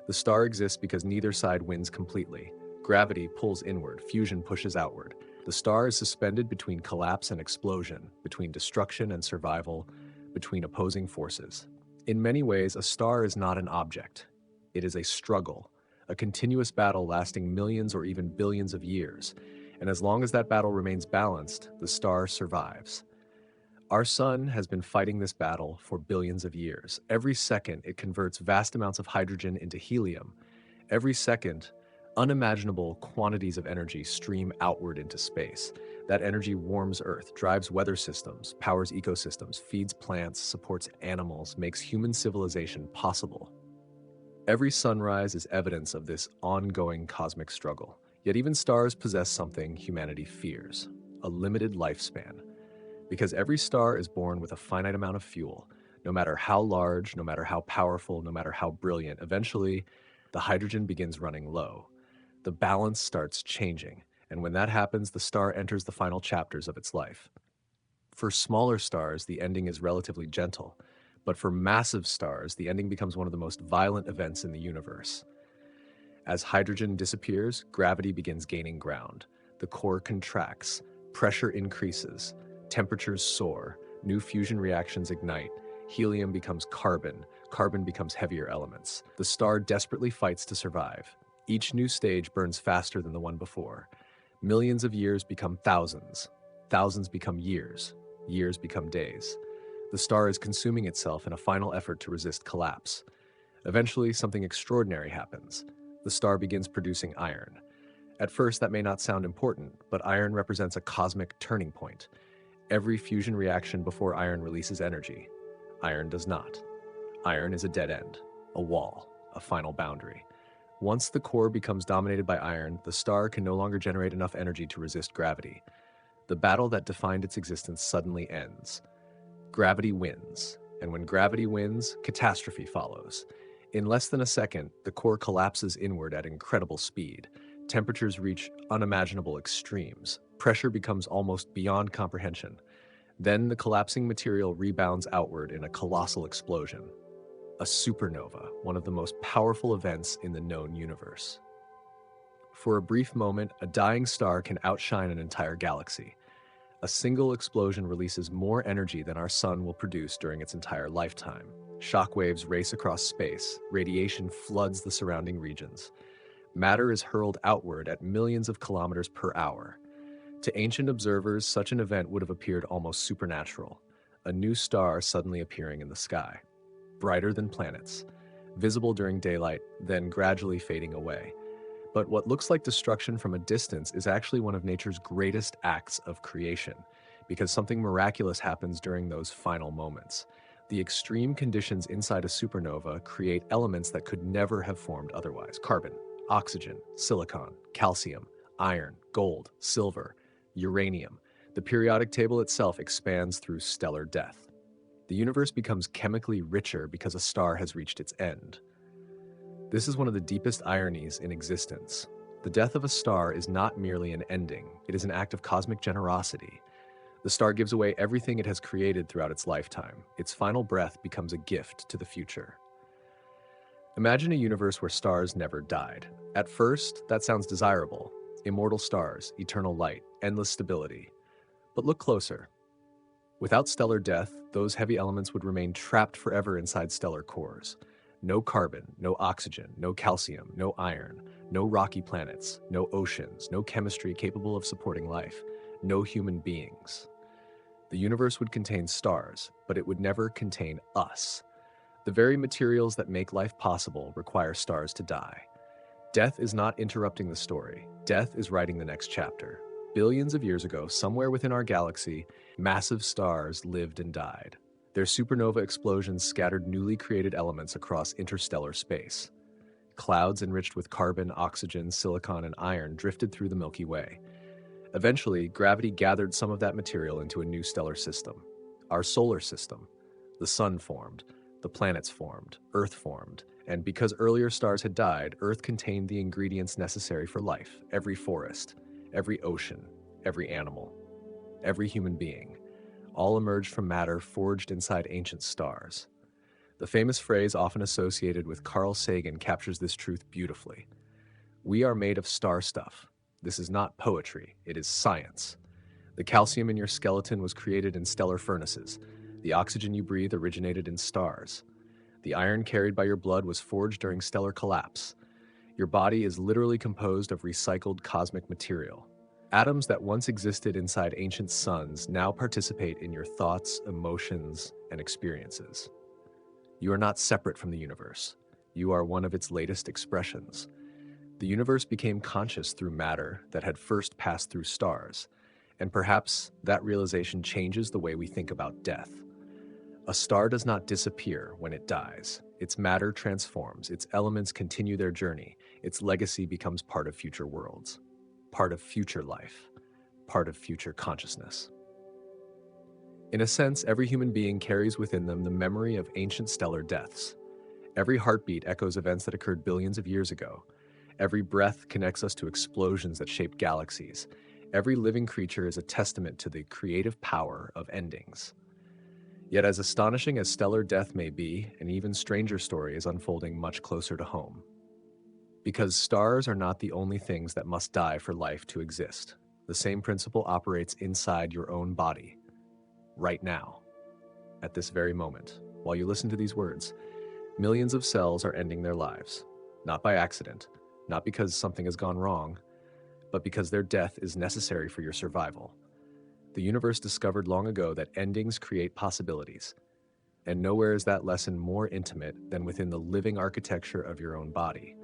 The star exists because neither side wins completely. Gravity pulls inward, fusion pushes outward. The star is suspended between collapse and explosion, between destruction and survival, between opposing forces. In many ways, a star is not an object. It is a struggle, a continuous battle lasting millions or even billions of years. And as long as that battle remains balanced, the star survives. Our sun has been fighting this battle for billions of years. Every second, it converts vast amounts of hydrogen into helium. Every second, unimaginable quantities of energy stream outward into space. That energy warms Earth, drives weather systems, powers ecosystems, feeds plants, supports animals, makes human civilization possible. Every sunrise is evidence of this ongoing cosmic struggle. Yet even stars possess something humanity fears: a limited lifespan. Because every star is born with a finite amount of fuel. No matter how large, no matter how powerful, no matter how brilliant, eventually the hydrogen begins running low. The balance starts changing, and when that happens, the star enters the final chapters of its life. For smaller stars, the ending is relatively gentle, but for massive stars, the ending becomes one of the most violent events in the universe. As hydrogen disappears, gravity begins gaining ground. The core contracts, pressure increases, temperatures soar, new fusion reactions ignite, helium becomes carbon, carbon becomes heavier elements. The star desperately fights to survive. Each new stage burns faster than the one before. Millions of years become thousands, thousands become years, years become days. The star is consuming itself in a final effort to resist collapse. Eventually, something extraordinary happens. The star begins producing iron. At first, that may not sound important, but iron represents a cosmic turning point. Every fusion reaction before iron releases energy. Iron does not. Iron is a dead end, a wall, a final boundary. Once the core becomes dominated by iron, the star can no longer generate enough energy to resist gravity. The battle that defined its existence suddenly ends. Gravity wins, and when gravity wins, catastrophe follows. In less than a second, the core collapses inward at incredible speed. Temperatures reach unimaginable extremes. Pressure becomes almost beyond comprehension. Then the collapsing material rebounds outward in a colossal explosion. A supernova, one of the most powerful events in the known universe. For a brief moment, a dying star can outshine an entire galaxy. A single explosion releases more energy than our sun will produce during its entire lifetime. Shockwaves race across space, radiation floods the surrounding regions. Matter is hurled outward at millions of kilometers per hour. To ancient observers, such an event would have appeared almost supernatural. A new star suddenly appearing in the sky. Brighter than planets, visible during daylight, then gradually fading away. But what looks like destruction from a distance is actually one of nature's greatest acts of creation, because something miraculous happens during those final moments. The extreme conditions inside a supernova create elements that could never have formed otherwise. Carbon, oxygen, silicon, calcium, iron, gold, silver, uranium. The periodic table itself expands through stellar death. The universe becomes chemically richer because a star has reached its end. This is one of the deepest ironies in existence. The death of a star is not merely an ending, it is an act of cosmic generosity. The star gives away everything it has created throughout its lifetime. Its final breath becomes a gift to the future. Imagine a universe where stars never died. At first, that sounds desirable. Immortal stars, eternal light, endless stability. But look closer. Without stellar death, those heavy elements would remain trapped forever inside stellar cores. No carbon, no oxygen, no calcium, no iron, no rocky planets, no oceans, no chemistry capable of supporting life, no human beings. The universe would contain stars, but it would never contain us. The very materials that make life possible require stars to die. Death is not interrupting the story. Death is writing the next chapter. Billions of years ago, somewhere within our galaxy, massive stars lived and died. Their supernova explosions scattered newly created elements across interstellar space. Clouds enriched with carbon, oxygen, silicon, and iron drifted through the Milky Way. Eventually, gravity gathered some of that material into a new stellar system. Our solar system. The sun formed, the planets formed, Earth formed, and because earlier stars had died, Earth contained the ingredients necessary for life. Every forest, every ocean, every animal, every human being, all emerged from matter forged inside ancient stars. The famous phrase often associated with Carl Sagan captures this truth beautifully. We are made of star stuff. This is not poetry, it is science. The calcium in your skeleton was created in stellar furnaces. The oxygen you breathe originated in stars. The iron carried by your blood was forged during stellar collapse. Your body is literally composed of recycled cosmic material. Atoms that once existed inside ancient suns now participate in your thoughts, emotions, and experiences. You are not separate from the universe. You are one of its latest expressions. The universe became conscious through matter that had first passed through stars, and perhaps that realization changes the way we think about death. A star does not disappear when it dies. Its matter transforms, its elements continue their journey, its legacy becomes part of future worlds, part of future life, part of future consciousness. In a sense, every human being carries within them the memory of ancient stellar deaths. Every heartbeat echoes events that occurred billions of years ago. Every breath connects us to explosions that shaped galaxies. Every living creature is a testament to the creative power of endings. Yet as astonishing as stellar death may be, an even stranger story is unfolding much closer to home. Because stars are not the only things that must die for life to exist. The same principle operates inside your own body, right now, at this very moment. While you listen to these words, millions of cells are ending their lives, not by accident, not because something has gone wrong, but because their death is necessary for your survival. The universe discovered long ago that endings create possibilities, and nowhere is that lesson more intimate than within the living architecture of your own body.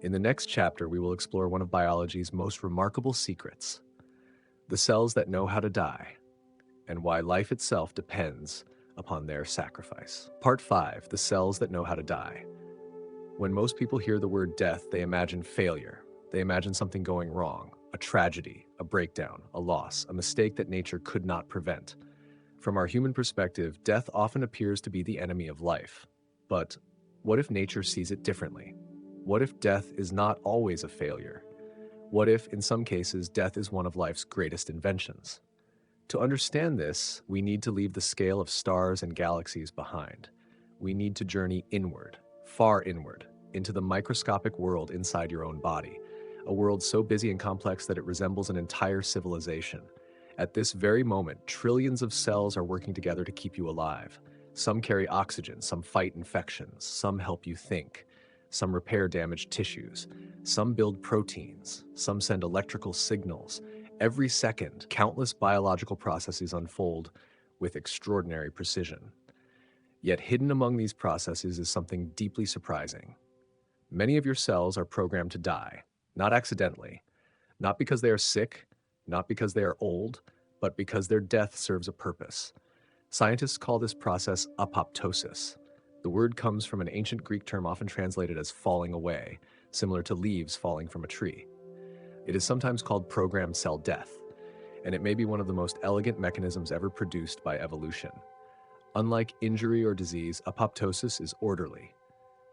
In the next chapter, we will explore one of biology's most remarkable secrets, the cells that know how to die, and why life itself depends upon their sacrifice. Part 5, the cells that know how to die. When most people hear the word death, they imagine failure. They imagine something going wrong, a tragedy, a breakdown, a loss, a mistake that nature could not prevent. From our human perspective, death often appears to be the enemy of life. But what if nature sees it differently? What if death is not always a failure? What if, in some cases, death is one of life's greatest inventions? To understand this, we need to leave the scale of stars and galaxies behind. We need to journey inward, far inward, into the microscopic world inside your own body, a world so busy and complex that it resembles an entire civilization. At this very moment, trillions of cells are working together to keep you alive. Some carry oxygen, some fight infections, some help you think, some repair damaged tissues, some build proteins, some send electrical signals. Every second, countless biological processes unfold with extraordinary precision. Yet hidden among these processes is something deeply surprising. Many of your cells are programmed to die, not accidentally, not because they are sick, not because they are old, but because their death serves a purpose. Scientists call this process apoptosis. The word comes from an ancient Greek term often translated as falling away, similar to leaves falling from a tree. It is sometimes called programmed cell death, and it may be one of the most elegant mechanisms ever produced by evolution. Unlike injury or disease, apoptosis is orderly,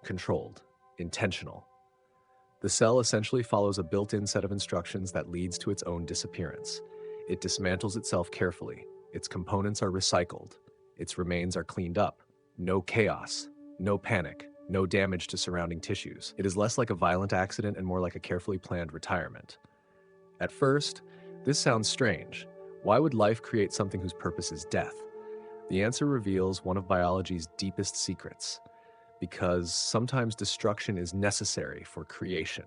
controlled, intentional. The cell essentially follows a built-in set of instructions that leads to its own disappearance. It dismantles itself carefully. Its components are recycled. Its remains are cleaned up. No chaos, no panic, no damage to surrounding tissues. It is less like a violent accident and more like a carefully planned retirement. At first, this sounds strange. Why would life create something whose purpose is death? The answer reveals one of biology's deepest secrets. Because sometimes destruction is necessary for creation.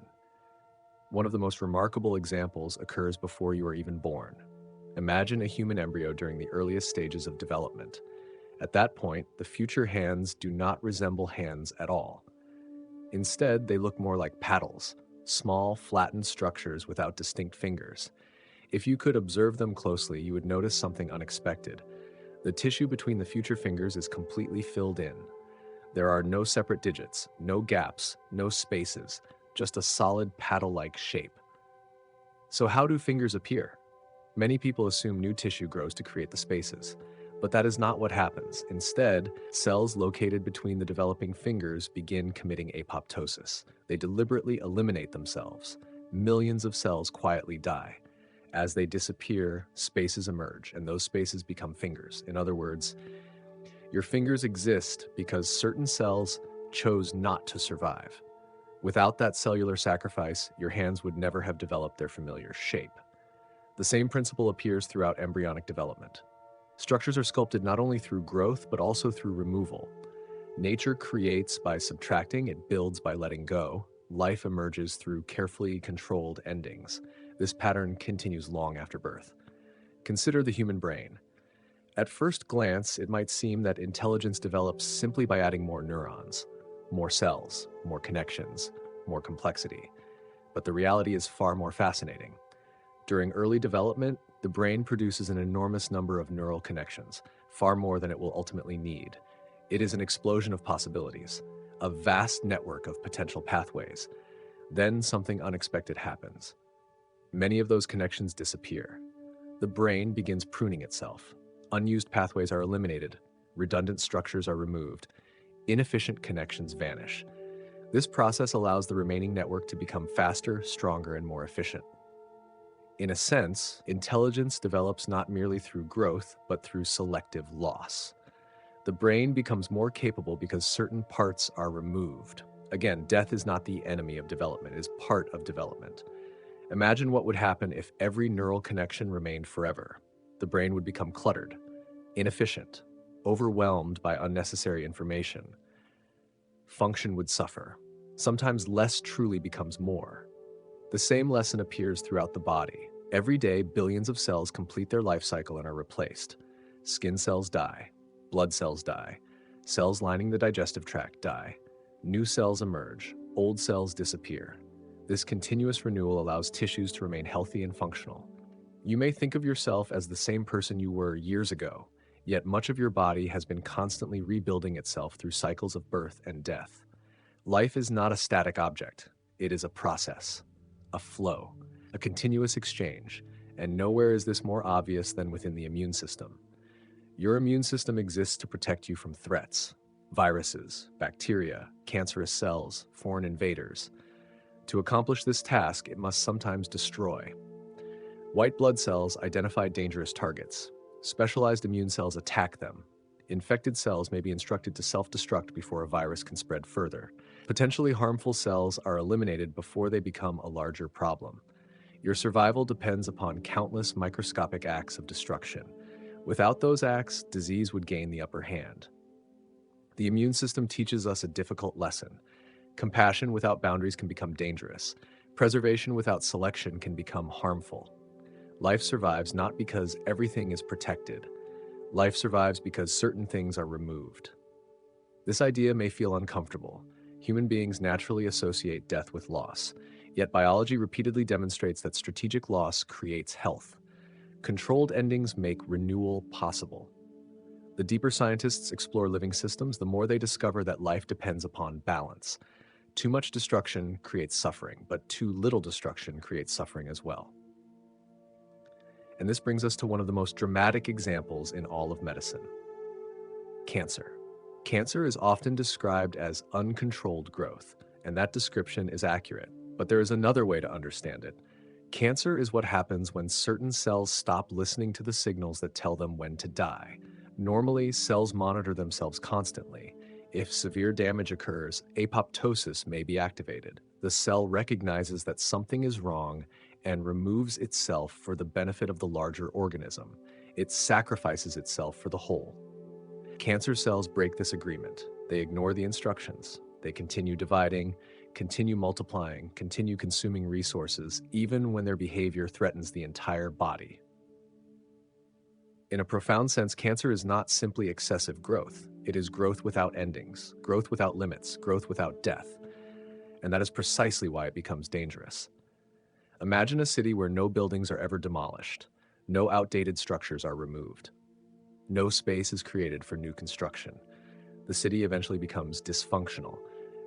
One of the most remarkable examples occurs before you are even born. Imagine a human embryo during the earliest stages of development. At that point, the future hands do not resemble hands at all. Instead, they look more like paddles, small, flattened structures without distinct fingers. If you could observe them closely, you would notice something unexpected. The tissue between the future fingers is completely filled in. There are no separate digits, no gaps, no spaces, just a solid paddle-like shape. So how do fingers appear? Many people assume new tissue grows to create the spaces, but that is not what happens. Instead, cells located between the developing fingers begin committing apoptosis. They deliberately eliminate themselves. Millions of cells quietly die. As they disappear, spaces emerge, and those spaces become fingers. In other words, your fingers exist because certain cells chose not to survive. Without that cellular sacrifice, your hands would never have developed their familiar shape. The same principle appears throughout embryonic development. Structures are sculpted not only through growth, but also through removal. Nature creates by subtracting, it builds by letting go. Life emerges through carefully controlled endings. This pattern continues long after birth. Consider the human brain. At first glance, it might seem that intelligence develops simply by adding more neurons, more cells, more connections, more complexity. But the reality is far more fascinating. During early development, the brain produces an enormous number of neural connections, far more than it will ultimately need. It is an explosion of possibilities, a vast network of potential pathways. Then something unexpected happens. Many of those connections disappear. The brain begins pruning itself. Unused pathways are eliminated, redundant structures are removed, inefficient connections vanish. This process allows the remaining network to become faster, stronger, and more efficient. In a sense, intelligence develops not merely through growth, but through selective loss. The brain becomes more capable because certain parts are removed. Again, death is not the enemy of development, it is part of development. Imagine what would happen if every neural connection remained forever. The brain would become cluttered, inefficient, overwhelmed by unnecessary information. Function would suffer. Sometimes less truly becomes more. The same lesson appears throughout the body. Every day, billions of cells complete their life cycle and are replaced. Skin cells die. Blood cells die. Cells lining the digestive tract die. New cells emerge. Old cells disappear. This continuous renewal allows tissues to remain healthy and functional. You may think of yourself as the same person you were years ago, yet much of your body has been constantly rebuilding itself through cycles of birth and death. Life is not a static object. It is a process, a flow, a continuous exchange, and nowhere is this more obvious than within the immune system. Your immune system exists to protect you from threats, viruses, bacteria, cancerous cells, foreign invaders. To accomplish this task, it must sometimes destroy. White blood cells identify dangerous targets. Specialized immune cells attack them. Infected cells may be instructed to self-destruct before a virus can spread further. Potentially harmful cells are eliminated before they become a larger problem. Your survival depends upon countless microscopic acts of destruction. Without those acts, disease would gain the upper hand. The immune system teaches us a difficult lesson. Compassion without boundaries can become dangerous. Preservation without selection can become harmful. Life survives not because everything is protected. Life survives because certain things are removed. This idea may feel uncomfortable. Human beings naturally associate death with loss, yet biology repeatedly demonstrates that strategic loss creates health. Controlled endings make renewal possible. The deeper scientists explore living systems, the more they discover that life depends upon balance. Too much destruction creates suffering, but too little destruction creates suffering as well. And this brings us to one of the most dramatic examples in all of medicine: cancer. Cancer is often described as uncontrolled growth, and that description is accurate. But there is another way to understand it. Cancer is what happens when certain cells stop listening to the signals that tell them when to die. Normally, cells monitor themselves constantly. If severe damage occurs, apoptosis may be activated. The cell recognizes that something is wrong and removes itself for the benefit of the larger organism. It sacrifices itself for the whole. Cancer cells break this agreement. They ignore the instructions. They continue dividing, continue multiplying, continue consuming resources, even when their behavior threatens the entire body. In a profound sense, cancer is not simply excessive growth. It is growth without endings, growth without limits, growth without death. And that is precisely why it becomes dangerous. Imagine a city where no buildings are ever demolished, no outdated structures are removed, no space is created for new construction. The city eventually becomes dysfunctional.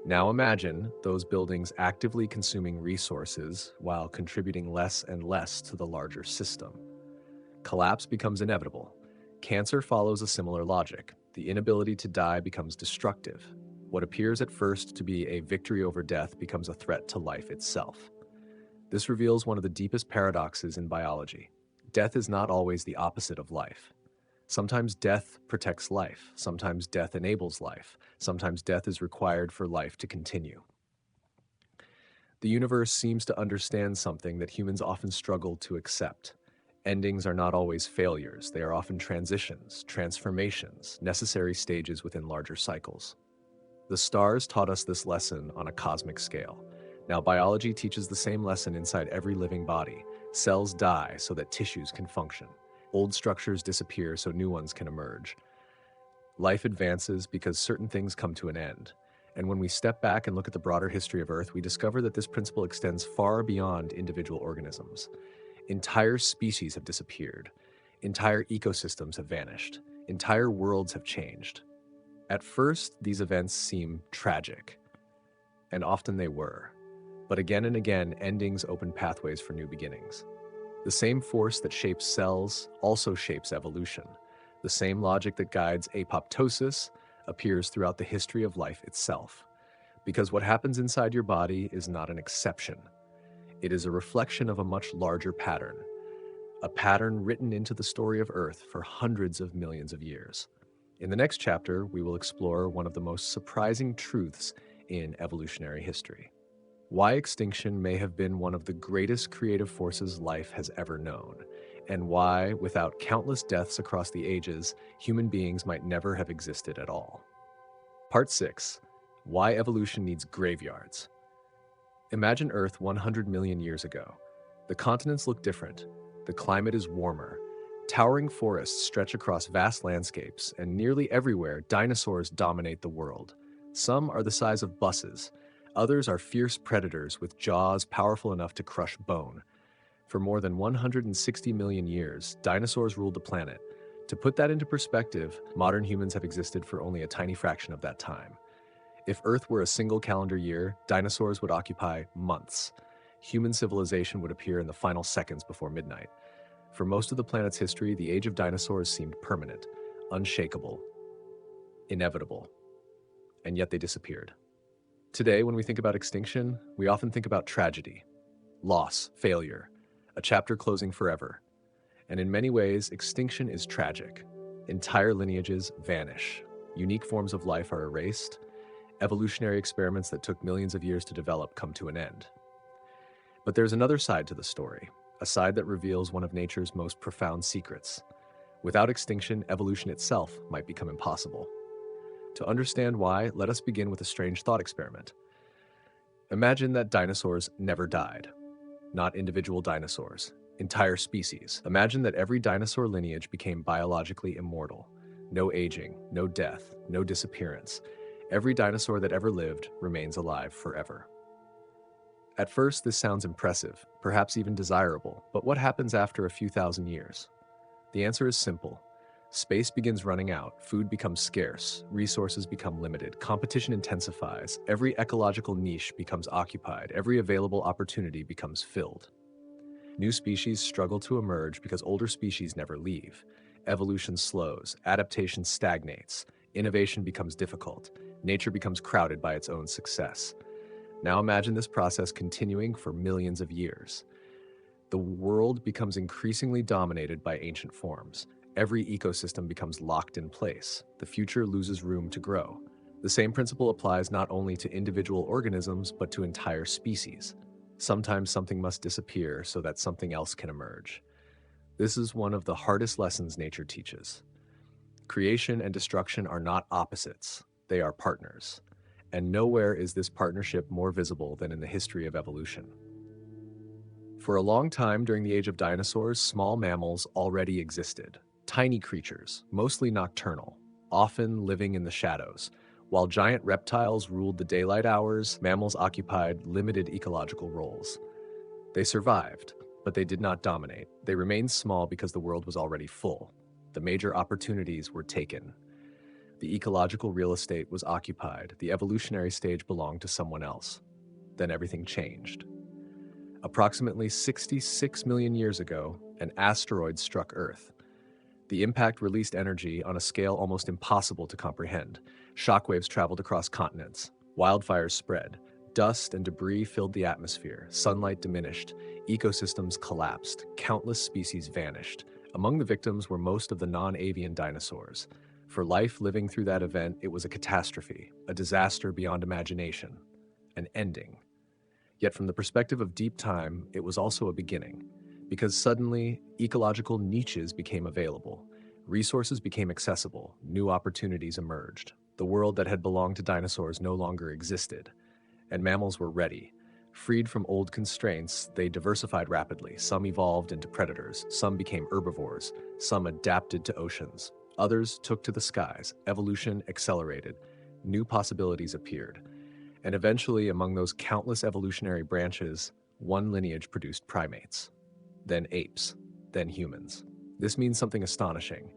Now imagine those buildings actively consuming resources while contributing less and less to the larger system. Collapse becomes inevitable. Cancer follows a similar logic. The inability to die becomes destructive. What appears at first to be a victory over death becomes a threat to life itself. This reveals one of the deepest paradoxes in biology. Death is not always the opposite of life. Sometimes death protects life. Sometimes death enables life. Sometimes death is required for life to continue. The universe seems to understand something that humans often struggle to accept. Endings are not always failures. They are often transitions, transformations, necessary stages within larger cycles. The stars taught us this lesson on a cosmic scale. Now, biology teaches the same lesson inside every living body. Cells die so that tissues can function. Old structures disappear so new ones can emerge. Life advances because certain things come to an end. And when we step back and look at the broader history of Earth, we discover that this principle extends far beyond individual organisms. Entire species have disappeared. Entire ecosystems have vanished. Entire worlds have changed. At first, these events seem tragic, and often they were. But again and again, endings open pathways for new beginnings. The same force that shapes cells also shapes evolution. The same logic that guides apoptosis appears throughout the history of life itself. Because what happens inside your body is not an exception. It is a reflection of a much larger pattern, a pattern written into the story of Earth for hundreds of millions of years. In the next chapter, we will explore one of the most surprising truths in evolutionary history. Why extinction may have been one of the greatest creative forces life has ever known, and why, without countless deaths across the ages, human beings might never have existed at all. Part 6. Why evolution needs graveyards. Imagine Earth 100 million years ago. The continents look different. The climate is warmer. Towering forests stretch across vast landscapes, and nearly everywhere, dinosaurs dominate the world. Some are the size of buses. Others are fierce predators with jaws powerful enough to crush bone. For more than 160 million years, dinosaurs ruled the planet. To put that into perspective, modern humans have existed for only a tiny fraction of that time. If Earth were a single calendar year, dinosaurs would occupy months. Human civilization would appear in the final seconds before midnight. For most of the planet's history, the age of dinosaurs seemed permanent, unshakable, inevitable, and yet they disappeared. Today, when we think about extinction, we often think about tragedy, loss, failure, a chapter closing forever. And in many ways, extinction is tragic. Entire lineages vanish. Unique forms of life are erased. Evolutionary experiments that took millions of years to develop come to an end. But there's another side to the story, a side that reveals one of nature's most profound secrets. Without extinction, evolution itself might become impossible. To understand why, let us begin with a strange thought experiment. Imagine that dinosaurs never died. Not individual dinosaurs, entire species. Imagine that every dinosaur lineage became biologically immortal. No aging, no death, no disappearance. Every dinosaur that ever lived remains alive forever. At first, this sounds impressive, perhaps even desirable, but what happens after a few thousand years? The answer is simple. Space begins running out, food becomes scarce, resources become limited, competition intensifies, every ecological niche becomes occupied, every available opportunity becomes filled. New species struggle to emerge because older species never leave. Evolution slows, adaptation stagnates, innovation becomes difficult, nature becomes crowded by its own success. Now imagine this process continuing for millions of years. The world becomes increasingly dominated by ancient forms. Every ecosystem becomes locked in place. The future loses room to grow. The same principle applies not only to individual organisms, but to entire species. Sometimes something must disappear so that something else can emerge. This is one of the hardest lessons nature teaches. Creation and destruction are not opposites, they are partners. And nowhere is this partnership more visible than in the history of evolution. For a long time during the age of dinosaurs, small mammals already existed. Tiny creatures, mostly nocturnal, often living in the shadows. While giant reptiles ruled the daylight hours, mammals occupied limited ecological roles. They survived, but they did not dominate. They remained small because the world was already full. The major opportunities were taken. The ecological real estate was occupied. The evolutionary stage belonged to someone else. Then everything changed. Approximately 66 million years ago, an asteroid struck Earth. The impact released energy on a scale almost impossible to comprehend. Shockwaves traveled across continents. Wildfires spread. Dust and debris filled the atmosphere. Sunlight diminished. Ecosystems collapsed. Countless species vanished. Among the victims were most of the non-avian dinosaurs. For life living through that event, it was a catastrophe, a disaster beyond imagination, an ending. Yet from the perspective of deep time, it was also a beginning, because suddenly ecological niches became available, resources became accessible, new opportunities emerged. The world that had belonged to dinosaurs no longer existed, and mammals were ready. Freed from old constraints, they diversified rapidly. Some evolved into predators, some became herbivores, some adapted to oceans. Others took to the skies. Evolution accelerated. New possibilities appeared. And eventually, among those countless evolutionary branches, one lineage produced primates, then apes, then humans. This means something astonishing.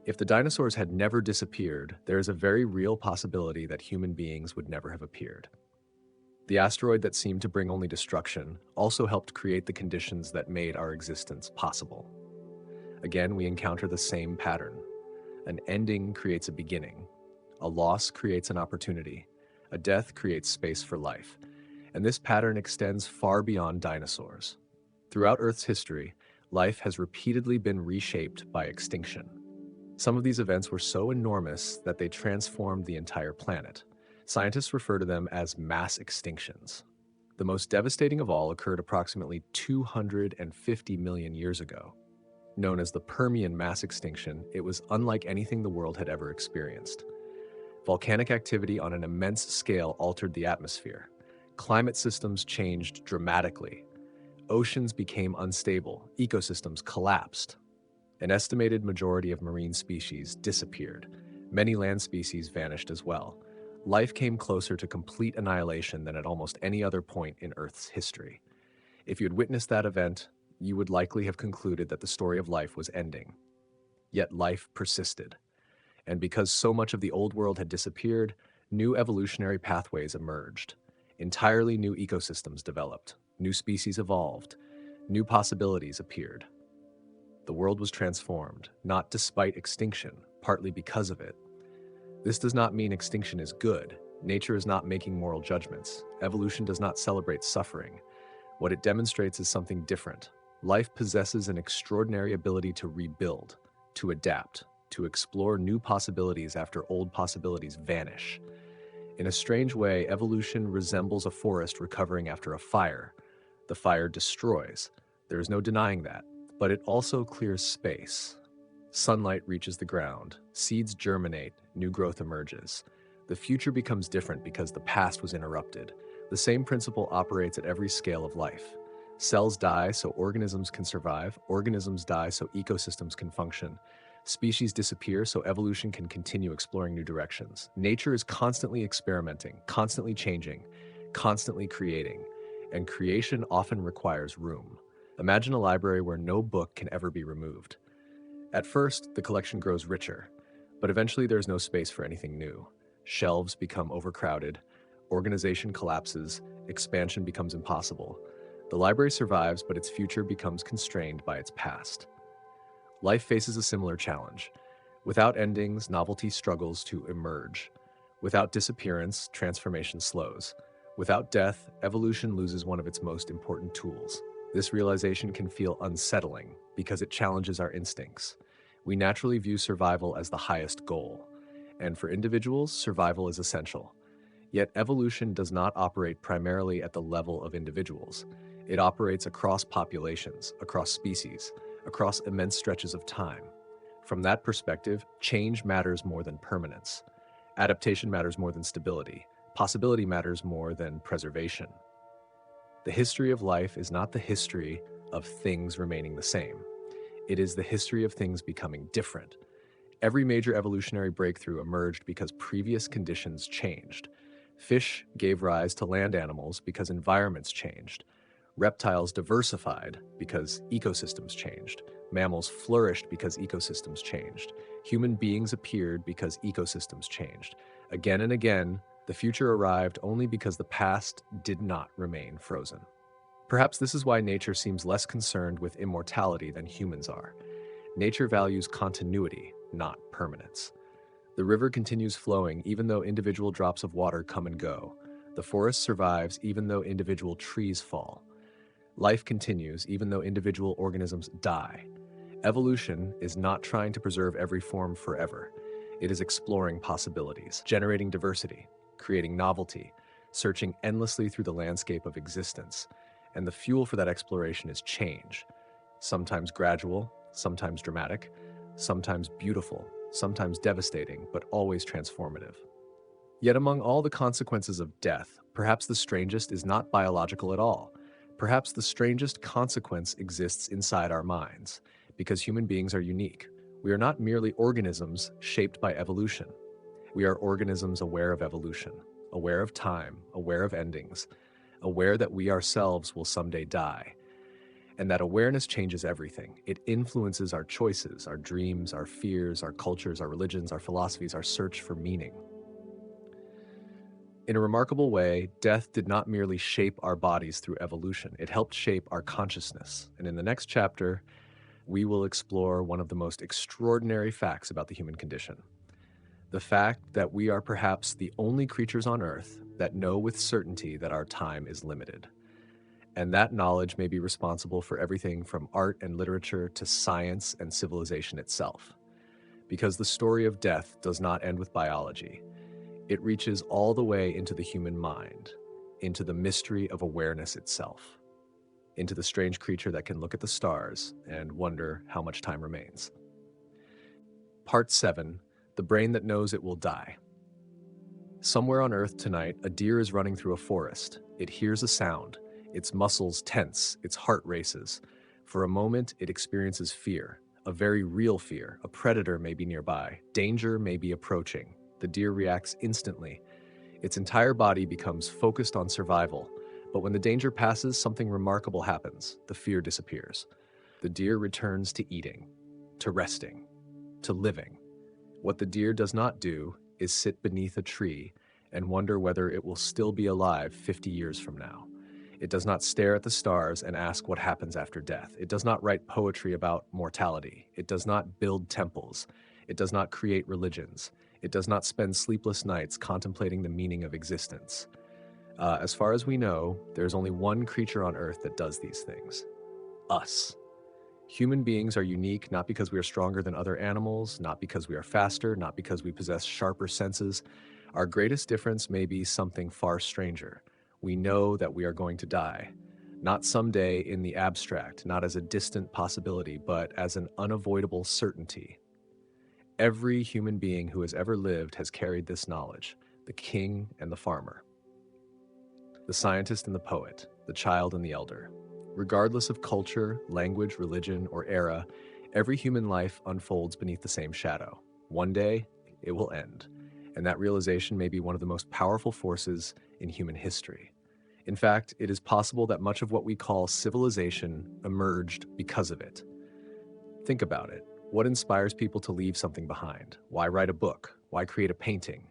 If the dinosaurs had never disappeared, there is a very real possibility that human beings would never have appeared. The asteroid that seemed to bring only destruction also helped create the conditions that made our existence possible. Again, we encounter the same pattern. An ending creates a beginning. A loss creates an opportunity. A death creates space for life. And this pattern extends far beyond dinosaurs. Throughout Earth's history, life has repeatedly been reshaped by extinction. Some of these events were so enormous that they transformed the entire planet. Scientists refer to them as mass extinctions. The most devastating of all occurred approximately 250 million years ago. Known as the Permian mass extinction, it was unlike anything the world had ever experienced. Volcanic activity on an immense scale altered the atmosphere. Climate systems changed dramatically. Oceans became unstable. Ecosystems collapsed. An estimated majority of marine species disappeared. Many land species vanished as well. Life came closer to complete annihilation than at almost any other point in Earth's history. If you had witnessed that event, you would likely have concluded that the story of life was ending. Yet life persisted. And because so much of the old world had disappeared, new evolutionary pathways emerged. Entirely new ecosystems developed. New species evolved. New possibilities appeared. The world was transformed, not despite extinction, partly because of it. This does not mean extinction is good. Nature is not making moral judgments. Evolution does not celebrate suffering. What it demonstrates is something different. Life possesses an extraordinary ability to rebuild, to adapt, to explore new possibilities after old possibilities vanish. In a strange way, evolution resembles a forest recovering after a fire. The fire destroys. There is no denying that. But it also clears space. Sunlight reaches the ground, seeds germinate, new growth emerges. The future becomes different because the past was interrupted. The same principle operates at every scale of life. Cells die so organisms can survive, organisms die so ecosystems can function. Species disappear so evolution can continue exploring new directions. Nature is constantly experimenting, constantly changing, constantly creating, and creation often requires room. Imagine a library where no book can ever be removed. At first, the collection grows richer, but eventually there's no space for anything new. Shelves become overcrowded, organization collapses, expansion becomes impossible. The library survives, but its future becomes constrained by its past. Life faces a similar challenge. Without endings, novelty struggles to emerge. Without disappearance, transformation slows. Without death, evolution loses one of its most important tools. This realization can feel unsettling because it challenges our instincts. We naturally view survival as the highest goal, and for individuals, survival is essential. Yet evolution does not operate primarily at the level of individuals. It operates across populations, across species, across immense stretches of time. From that perspective, change matters more than permanence. Adaptation matters more than stability. Possibility matters more than preservation. The history of life is not the history of things remaining the same. It is the history of things becoming different. Every major evolutionary breakthrough emerged because previous conditions changed. Fish gave rise to land animals because environments changed. Reptiles diversified because ecosystems changed. Mammals flourished because ecosystems changed. Human beings appeared because ecosystems changed. Again and again, the future arrived only because the past did not remain frozen. Perhaps this is why nature seems less concerned with immortality than humans are. Nature values continuity, not permanence. The river continues flowing even though individual drops of water come and go. The forest survives even though individual trees fall. Life continues even though individual organisms die. Evolution is not trying to preserve every form forever. It is exploring possibilities, generating diversity, creating novelty, searching endlessly through the landscape of existence. And the fuel for that exploration is change. Sometimes gradual, sometimes dramatic, sometimes beautiful, sometimes devastating, but always transformative. Yet among all the consequences of death, perhaps the strangest is not biological at all. Perhaps the strangest consequence exists inside our minds, because human beings are unique. We are not merely organisms shaped by evolution. We are organisms aware of evolution, aware of time, aware of endings, aware that we ourselves will someday die. And that awareness changes everything. It influences our choices, our dreams, our fears, our cultures, our religions, our philosophies, our search for meaning. In a remarkable way, death did not merely shape our bodies through evolution, it helped shape our consciousness. And in the next chapter, we will explore one of the most extraordinary facts about the human condition. The fact that we are perhaps the only creatures on Earth that know with certainty that our time is limited. And that knowledge may be responsible for everything from art and literature to science and civilization itself. Because the story of death does not end with biology. It reaches all the way into the human mind, into the mystery of awareness itself, into the strange creature that can look at the stars and wonder how much time remains. Part 7, The Brain That Knows It Will Die. Somewhere on Earth tonight, a deer is running through a forest. It hears a sound. Its muscles tense, its heart races. For a moment, it experiences fear, a very real fear. A predator may be nearby. Danger may be approaching. The deer reacts instantly. Its entire body becomes focused on survival. But when the danger passes, something remarkable happens. The fear disappears. The deer returns to eating, to resting, to living. What the deer does not do is sit beneath a tree and wonder whether it will still be alive 50 years from now. It does not stare at the stars and ask what happens after death. It does not write poetry about mortality. It does not build temples. It does not create religions. It does not spend sleepless nights contemplating the meaning of existence. As far as we know, there's only one creature on Earth that does these things: us. Human beings are unique not because we are stronger than other animals, not because we are faster, not because we possess sharper senses. Our greatest difference may be something far stranger. We know that we are going to die. Not someday in the abstract, not as a distant possibility, but as an unavoidable certainty. Every human being who has ever lived has carried this knowledge: the king and the farmer, the scientist and the poet, the child and the elder. Regardless of culture, language, religion, or era, every human life unfolds beneath the same shadow. One day, it will end, and that realization may be one of the most powerful forces in human history. In fact, it is possible that much of what we call civilization emerged because of it. Think about it. What inspires people to leave something behind? Why write a book? Why create a painting?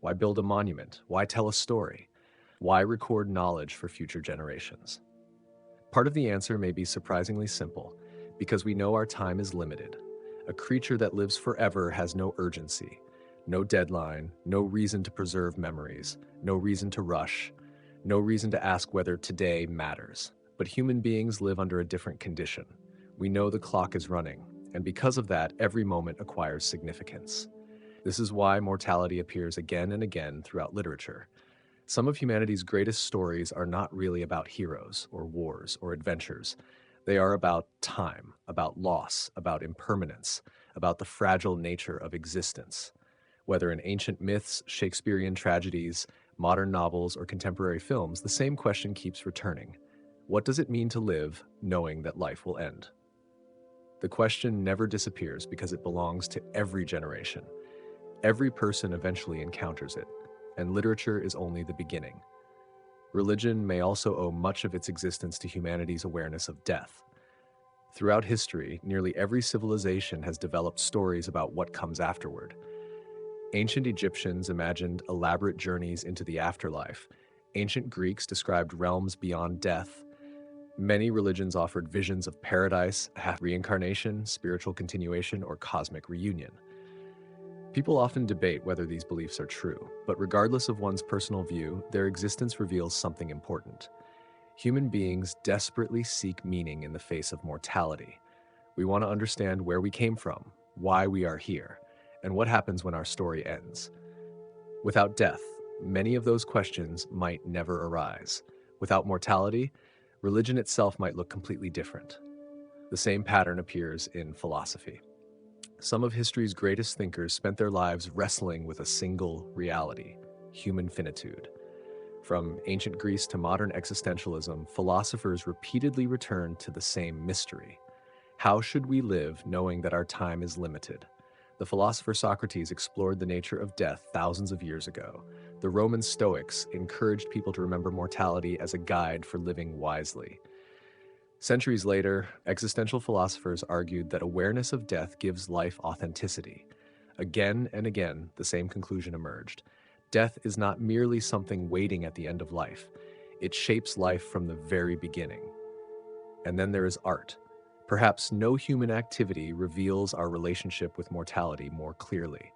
Why build a monument? Why tell a story? Why record knowledge for future generations? Part of the answer may be surprisingly simple: because we know our time is limited. A creature that lives forever has no urgency, no deadline, no reason to preserve memories, no reason to rush, no reason to ask whether today matters. But human beings live under a different condition. We know the clock is running, and because of that, every moment acquires significance. This is why mortality appears again and again throughout literature. Some of humanity's greatest stories are not really about heroes or wars or adventures. They are about time, about loss, about impermanence, about the fragile nature of existence. Whether in ancient myths, Shakespearean tragedies, modern novels, or contemporary films, the same question keeps returning: what does it mean to live knowing that life will end? The question never disappears because it belongs to every generation. Every person eventually encounters it, and literature is only the beginning. Religion may also owe much of its existence to humanity's awareness of death. Throughout history, nearly every civilization has developed stories about what comes afterward. Ancient Egyptians imagined elaborate journeys into the afterlife. Ancient Greeks described realms beyond death. Many religions offered visions of paradise, reincarnation, spiritual continuation, or cosmic reunion. People often debate whether these beliefs are true, but regardless of one's personal view, their existence reveals something important. Human beings desperately seek meaning in the face of mortality. We want to understand where we came from, why we are here, and what happens when our story ends. Without death, many of those questions might never arise. Without mortality, religion itself might look completely different. The same pattern appears in philosophy. Some of history's greatest thinkers spent their lives wrestling with a single reality: human finitude. From ancient Greece to modern existentialism, philosophers repeatedly return to the same mystery: how should we live knowing that our time is limited? The philosopher Socrates explored the nature of death thousands of years ago. The Roman Stoics encouraged people to remember mortality as a guide for living wisely. Centuries later, existential philosophers argued that awareness of death gives life authenticity. Again and again, the same conclusion emerged: death is not merely something waiting at the end of life. It shapes life from the very beginning. And then there is art. Perhaps no human activity reveals our relationship with mortality more clearly.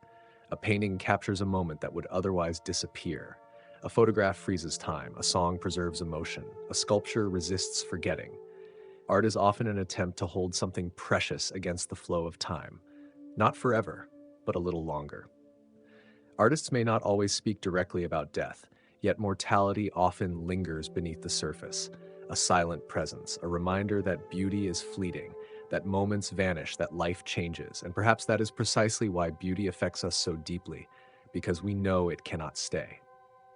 A painting captures a moment that would otherwise disappear. A photograph freezes time. A song preserves emotion. A sculpture resists forgetting. Art is often an attempt to hold something precious against the flow of time. Not forever, but a little longer. Artists may not always speak directly about death, yet mortality often lingers beneath the surface, a silent presence, a reminder that beauty is fleeting, that moments vanish, that life changes, and perhaps that is precisely why beauty affects us so deeply, because we know it cannot stay.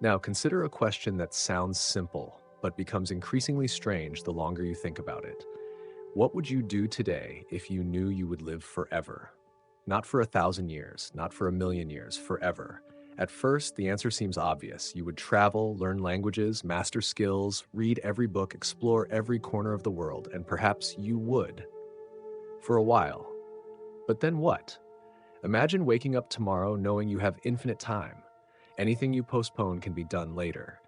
Now, consider a question that sounds simple, but becomes increasingly strange the longer you think about it. What would you do today if you knew you would live forever? Not for 1,000 years, not for 1,000,000 years, forever. At first, the answer seems obvious. You would travel, learn languages, master skills, read every book, explore every corner of the world, and perhaps you would. For a while. But then what? Imagine waking up tomorrow knowing you have infinite time. Anything you postpone can be done later.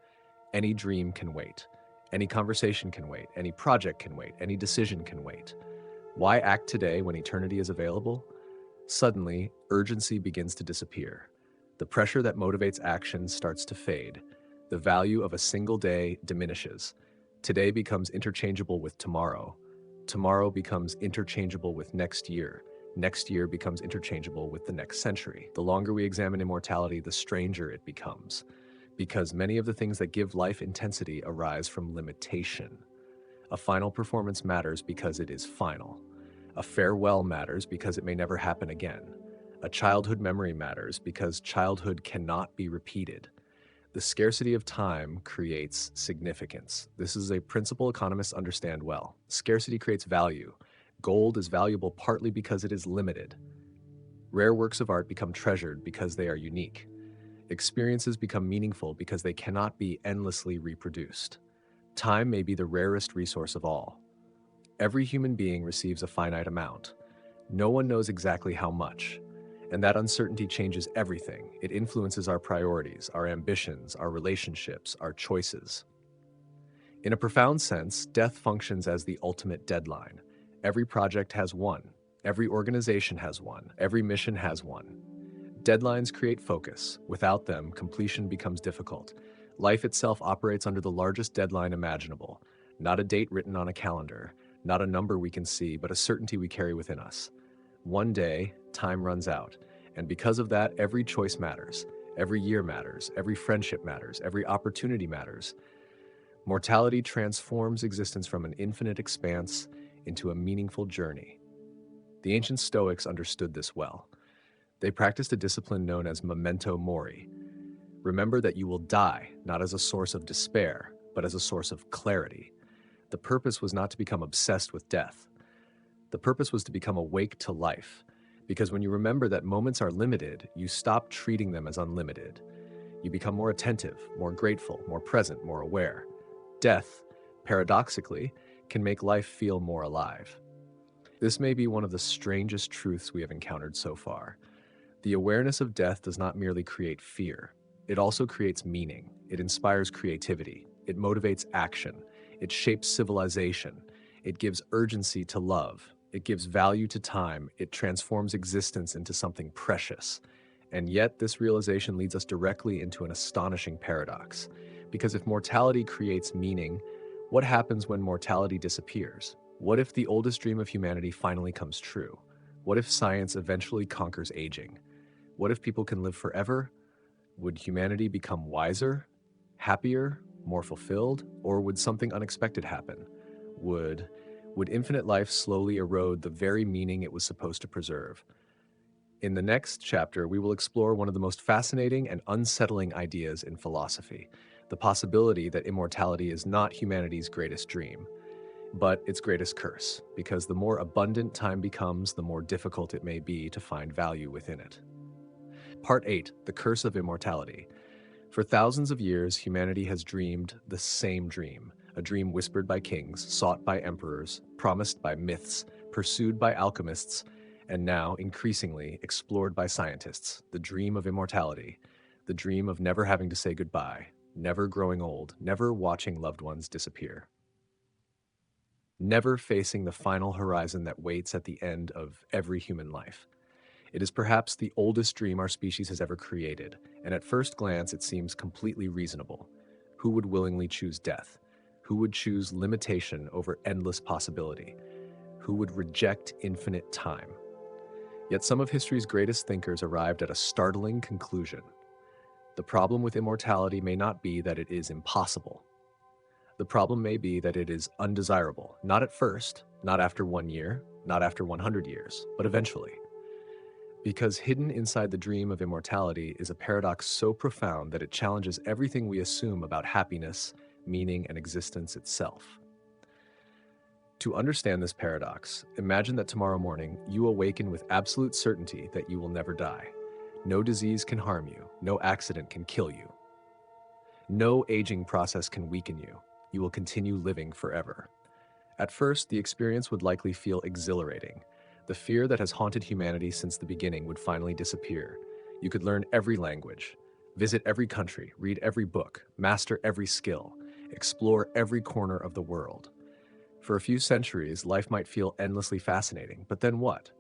Any dream can wait. Any conversation can wait. Any project can wait. Any decision can wait. Why act today when eternity is available? Suddenly, urgency begins to disappear. The pressure that motivates action starts to fade. The value of a single day diminishes. Today becomes interchangeable with tomorrow. Tomorrow becomes interchangeable with next year. Next year becomes interchangeable with the next century. The longer we examine immortality, the stranger it becomes, because many of the things that give life intensity arise from limitation. A final performance matters because it is final. A farewell matters because it may never happen again. A childhood memory matters because childhood cannot be repeated. The scarcity of time creates significance. This is a principle economists understand well. Scarcity creates value. Gold is valuable partly because it is limited. Rare works of art become treasured because they are unique. Experiences become meaningful because they cannot be endlessly reproduced. Time may be the rarest resource of all. Every human being receives a finite amount. No one knows exactly how much. And that uncertainty changes everything. It influences our priorities, our ambitions, our relationships, our choices. In a profound sense, death functions as the ultimate deadline. Every project has one. Every organization has one. Every mission has one. Deadlines create focus. Without them, completion becomes difficult. Life itself operates under the largest deadline imaginable. Not a date written on a calendar, not a number we can see, but a certainty we carry within us. One day, time runs out, and because of that, every choice matters. Every year matters. Every friendship matters. Every opportunity matters. Mortality transforms existence from an infinite expanse into a meaningful journey. The ancient Stoics understood this well. They practiced a discipline known as memento mori. Remember that you will die, not as a source of despair, but as a source of clarity. The purpose was not to become obsessed with death. The purpose was to become awake to life, because when you remember that moments are limited, you stop treating them as unlimited. You become more attentive, more grateful, more present, more aware. Death, paradoxically, can make life feel more alive. This may be one of the strangest truths we have encountered so far. The awareness of death does not merely create fear. It also creates meaning. It inspires creativity. It motivates action. It shapes civilization. It gives urgency to love. It gives value to time. It transforms existence into something precious. And yet, this realization leads us directly into an astonishing paradox. Because if mortality creates meaning, what happens when mortality disappears? What if the oldest dream of humanity finally comes true? What if science eventually conquers aging? What if people can live forever? Would humanity become wiser, happier, more fulfilled, or would something unexpected happen? Would infinite life slowly erode the very meaning it was supposed to preserve? In the next chapter, we will explore one of the most fascinating and unsettling ideas in philosophy, the possibility that immortality is not humanity's greatest dream, but its greatest curse, because the more abundant time becomes, the more difficult it may be to find value within it. Part 8, The Curse of Immortality. For thousands of years, humanity has dreamed the same dream, a dream whispered by kings, sought by emperors, promised by myths, pursued by alchemists, and now, increasingly, explored by scientists, the dream of immortality, the dream of never having to say goodbye, never growing old, never watching loved ones disappear, never facing the final horizon that waits at the end of every human life. It is perhaps the oldest dream our species has ever created, and at first glance it seems completely reasonable. Who would willingly choose death? Who would choose limitation over endless possibility? Who would reject infinite time? Yet some of history's greatest thinkers arrived at a startling conclusion. The problem with immortality may not be that it is impossible. The problem may be that it is undesirable, not at first, not after 1 year, not after 100 years, but eventually. Because hidden inside the dream of immortality is a paradox so profound that it challenges everything we assume about happiness, meaning, and existence itself. To understand this paradox, imagine that tomorrow morning you awaken with absolute certainty that you will never die. No disease can harm you, no accident can kill you. No aging process can weaken you. You will continue living forever. At first, the experience would likely feel exhilarating. The fear that has haunted humanity since the beginning would finally disappear. You could learn every language, visit every country, read every book, master every skill, explore every corner of the world. For a few centuries, life might feel endlessly fascinating, but then what?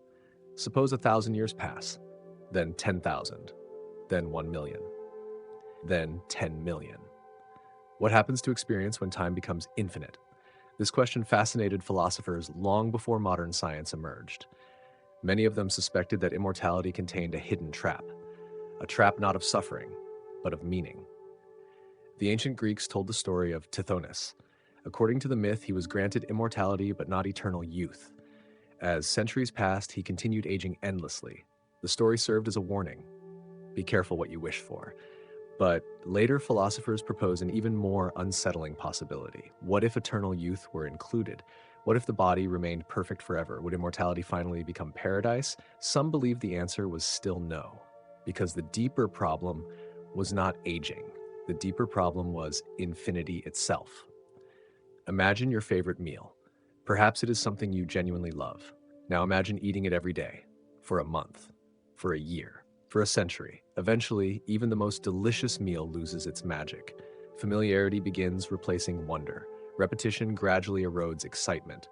Suppose 1,000 years pass, then 10,000, then 1 million, then 10 million. What happens to experience when time becomes infinite? This question fascinated philosophers long before modern science emerged. Many of them suspected that immortality contained a hidden trap, a trap not of suffering, but of meaning. The ancient Greeks told the story of Tithonus. According to the myth, he was granted immortality but not eternal youth. As centuries passed, he continued aging endlessly. The story served as a warning. Be careful what you wish for. But later philosophers propose an even more unsettling possibility. What if eternal youth were included? What if the body remained perfect forever? Would immortality finally become paradise? Some believe the answer was still no, because the deeper problem was not aging. The deeper problem was infinity itself. Imagine your favorite meal. Perhaps it is something you genuinely love. Now imagine eating it every day, for a month, for a year, for a century. Eventually, even the most delicious meal loses its magic. Familiarity begins replacing wonder. Repetition gradually erodes excitement.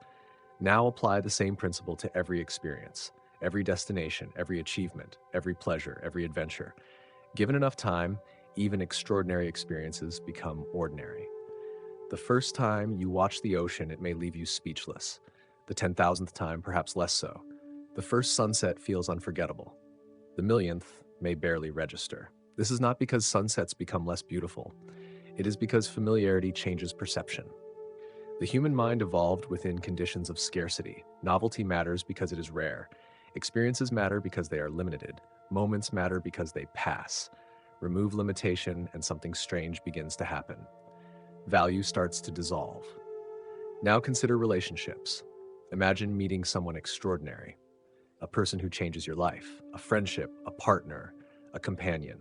Now apply the same principle to every experience, every destination, every achievement, every pleasure, every adventure. Given enough time, even extraordinary experiences become ordinary. The first time you watch the ocean, it may leave you speechless. The 10,000th time, perhaps less so. The first sunset feels unforgettable. The millionth may barely register. This is not because sunsets become less beautiful. It is because familiarity changes perception. The human mind evolved within conditions of scarcity. Novelty matters because it is rare. Experiences matter because they are limited. Moments matter because they pass. Remove limitation and something strange begins to happen. Value starts to dissolve. Now consider relationships. Imagine meeting someone extraordinary, a person who changes your life, a friendship, a partner, a companion.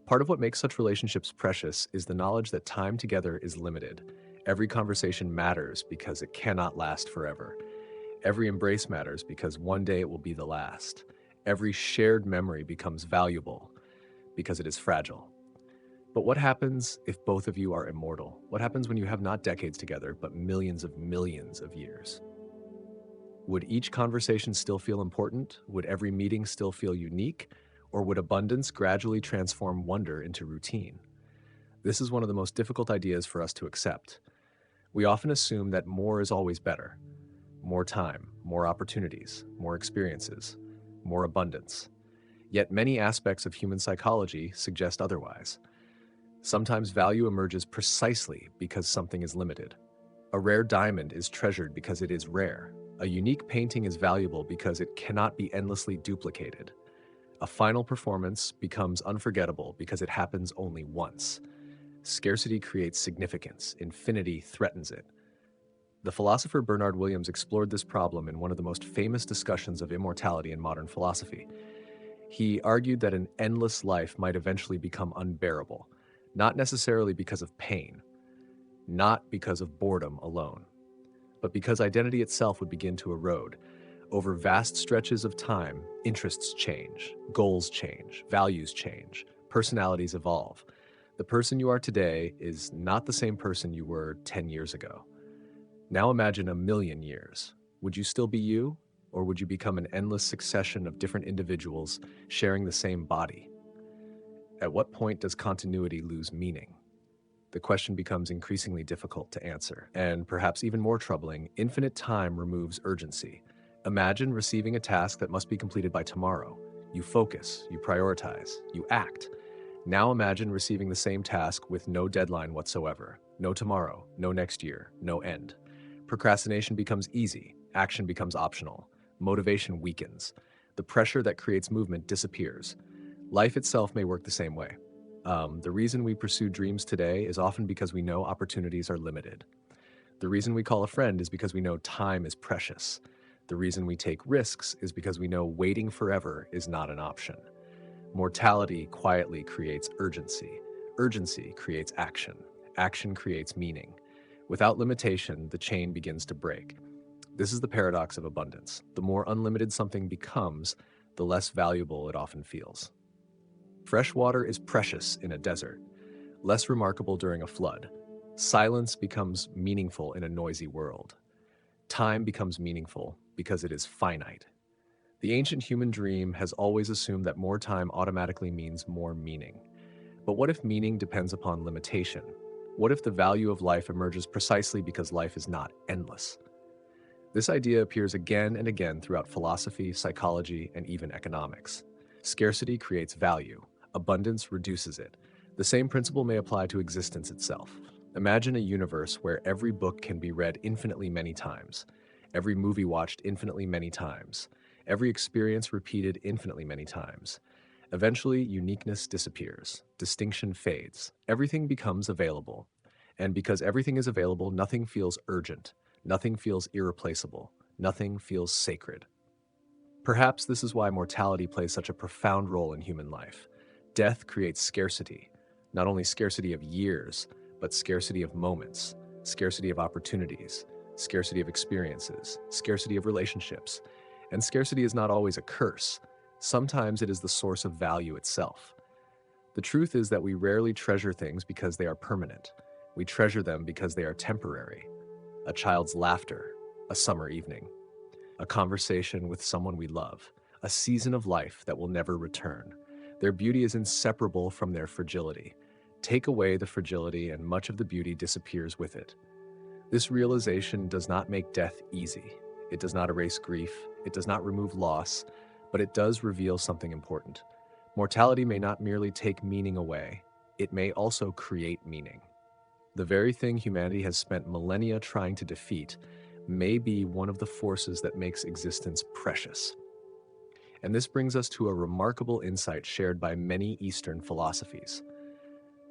Part of what makes such relationships precious is the knowledge that time together is limited. Every conversation matters because it cannot last forever. Every embrace matters because one day it will be the last. Every shared memory becomes valuable because it is fragile. But what happens if both of you are immortal? What happens when you have not decades together, but millions of years? Would each conversation still feel important? Would every meeting still feel unique? Or would abundance gradually transform wonder into routine? This is one of the most difficult ideas for us to accept. We often assume that more is always better. More time, more opportunities, more experiences, more abundance. Yet many aspects of human psychology suggest otherwise. Sometimes value emerges precisely because something is limited. A rare diamond is treasured because it is rare. A unique painting is valuable because it cannot be endlessly duplicated. A final performance becomes unforgettable because it happens only once. Scarcity creates significance. Infinity threatens it. The philosopher Bernard Williams explored this problem in one of the most famous discussions of immortality in modern philosophy. He argued that an endless life might eventually become unbearable, not necessarily because of pain, not because of boredom alone, but because identity itself would begin to erode. Over vast stretches of time, interests change, goals change, values change, personalities evolve. The person you are today is not the same person you were 10 years ago. Now imagine 1 million years. Would you still be you, or would you become an endless succession of different individuals sharing the same body? At what point does continuity lose meaning? The question becomes increasingly difficult to answer. And perhaps even more troubling, infinite time removes urgency. Imagine receiving a task that must be completed by tomorrow. You focus, you prioritize, you act. Now imagine receiving the same task with no deadline whatsoever, no tomorrow, no next year, no end. Procrastination becomes easy, action becomes optional, motivation weakens, the pressure that creates movement disappears. Life itself may work the same way. The reason we pursue dreams today is often because we know opportunities are limited. The reason we call a friend is because we know time is precious. The reason we take risks is because we know waiting forever is not an option. Mortality quietly creates urgency. Urgency creates action. Action creates meaning. Without limitation, the chain begins to break. This is the paradox of abundance. The more unlimited something becomes, the less valuable it often feels. Fresh water is precious in a desert, less remarkable during a flood. Silence becomes meaningful in a noisy world. Time becomes meaningful because it is finite. The ancient human dream has always assumed that more time automatically means more meaning. But what if meaning depends upon limitation? What if the value of life emerges precisely because life is not endless? This idea appears again and again throughout philosophy, psychology, and even economics. Scarcity creates value. Abundance reduces it. The same principle may apply to existence itself. Imagine a universe where every book can be read infinitely many times, every movie watched infinitely many times, every experience repeated infinitely many times. Eventually, uniqueness disappears, distinction fades, everything becomes available. And because everything is available, nothing feels urgent, nothing feels irreplaceable, nothing feels sacred. Perhaps this is why mortality plays such a profound role in human life. Death creates scarcity, not only scarcity of years, but scarcity of moments, scarcity of opportunities, scarcity of experiences, scarcity of relationships. And scarcity is not always a curse. Sometimes it is the source of value itself. The truth is that we rarely treasure things because they are permanent. We treasure them because they are temporary. A child's laughter, a summer evening, a conversation with someone we love, a season of life that will never return. Their beauty is inseparable from their fragility. Take away the fragility and much of the beauty disappears with it. This realization does not make death easy. It does not erase grief. It does not remove loss, but it does reveal something important. Mortality may not merely take meaning away. It may also create meaning. The very thing humanity has spent millennia trying to defeat may be one of the forces that makes existence precious. And this brings us to a remarkable insight shared by many Eastern philosophies.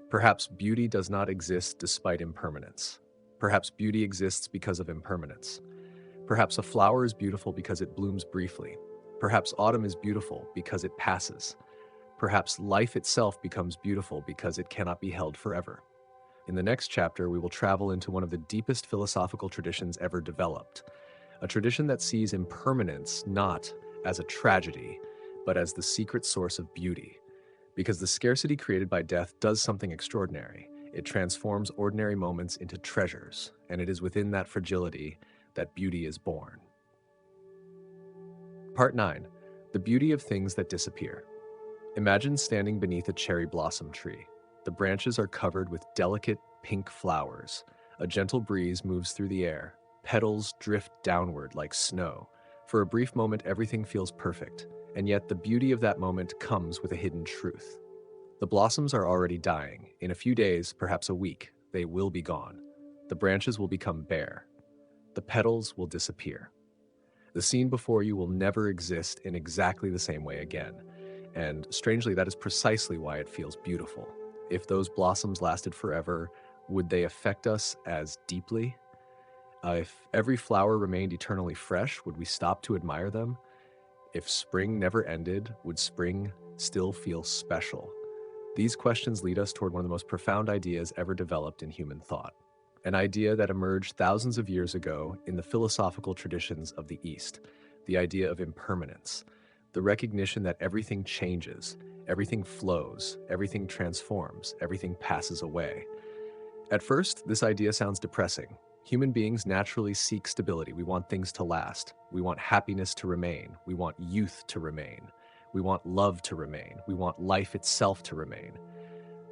Perhaps beauty does not exist despite impermanence. Perhaps beauty exists because of impermanence. Perhaps a flower is beautiful because it blooms briefly. Perhaps autumn is beautiful because it passes. Perhaps life itself becomes beautiful because it cannot be held forever. In the next chapter, we will travel into one of the deepest philosophical traditions ever developed, a tradition that sees impermanence not as a tragedy, but as the secret source of beauty. Because the scarcity created by death does something extraordinary. It transforms ordinary moments into treasures, and it is within that fragility that beauty is born. Part 9. The beauty of things that disappear. Imagine standing beneath a cherry blossom tree. The branches are covered with delicate pink flowers. A gentle breeze moves through the air. Petals drift downward like snow. For a brief moment, everything feels perfect, and yet the beauty of that moment comes with a hidden truth. The blossoms are already dying. In a few days, perhaps a week, they will be gone. The branches will become bare. The petals will disappear. The scene before you will never exist in exactly the same way again. And strangely, that is precisely why it feels beautiful. If those blossoms lasted forever, would they affect us as deeply? If every flower remained eternally fresh, would we stop to admire them? If spring never ended, would spring still feel special? These questions lead us toward one of the most profound ideas ever developed in human thought. An idea that emerged thousands of years ago in the philosophical traditions of the East, the idea of impermanence, the recognition that everything changes, everything flows, everything transforms, everything passes away. At first, this idea sounds depressing. Human beings naturally seek stability. We want things to last. We want happiness to remain. We want youth to remain. We want love to remain. We want life itself to remain.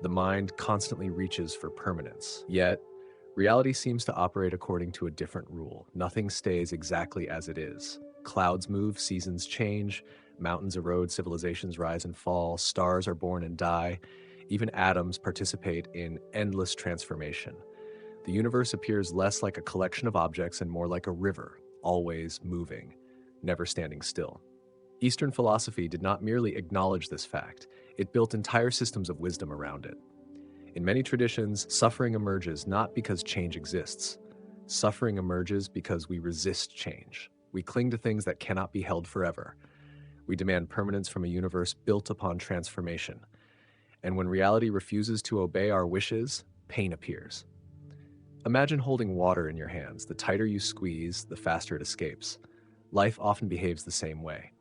The mind constantly reaches for permanence. Yet, reality seems to operate according to a different rule. Nothing stays exactly as it is. Clouds move, seasons change, mountains erode, civilizations rise and fall, stars are born and die. Even atoms participate in endless transformation. The universe appears less like a collection of objects and more like a river, always moving, never standing still. Eastern philosophy did not merely acknowledge this fact, it built entire systems of wisdom around it. In many traditions, suffering emerges not because change exists. Suffering emerges because we resist change. We cling to things that cannot be held forever. We demand permanence from a universe built upon transformation. And when reality refuses to obey our wishes, pain appears. Imagine holding water in your hands. The tighter you squeeze, the faster it escapes. Life often behaves the same way.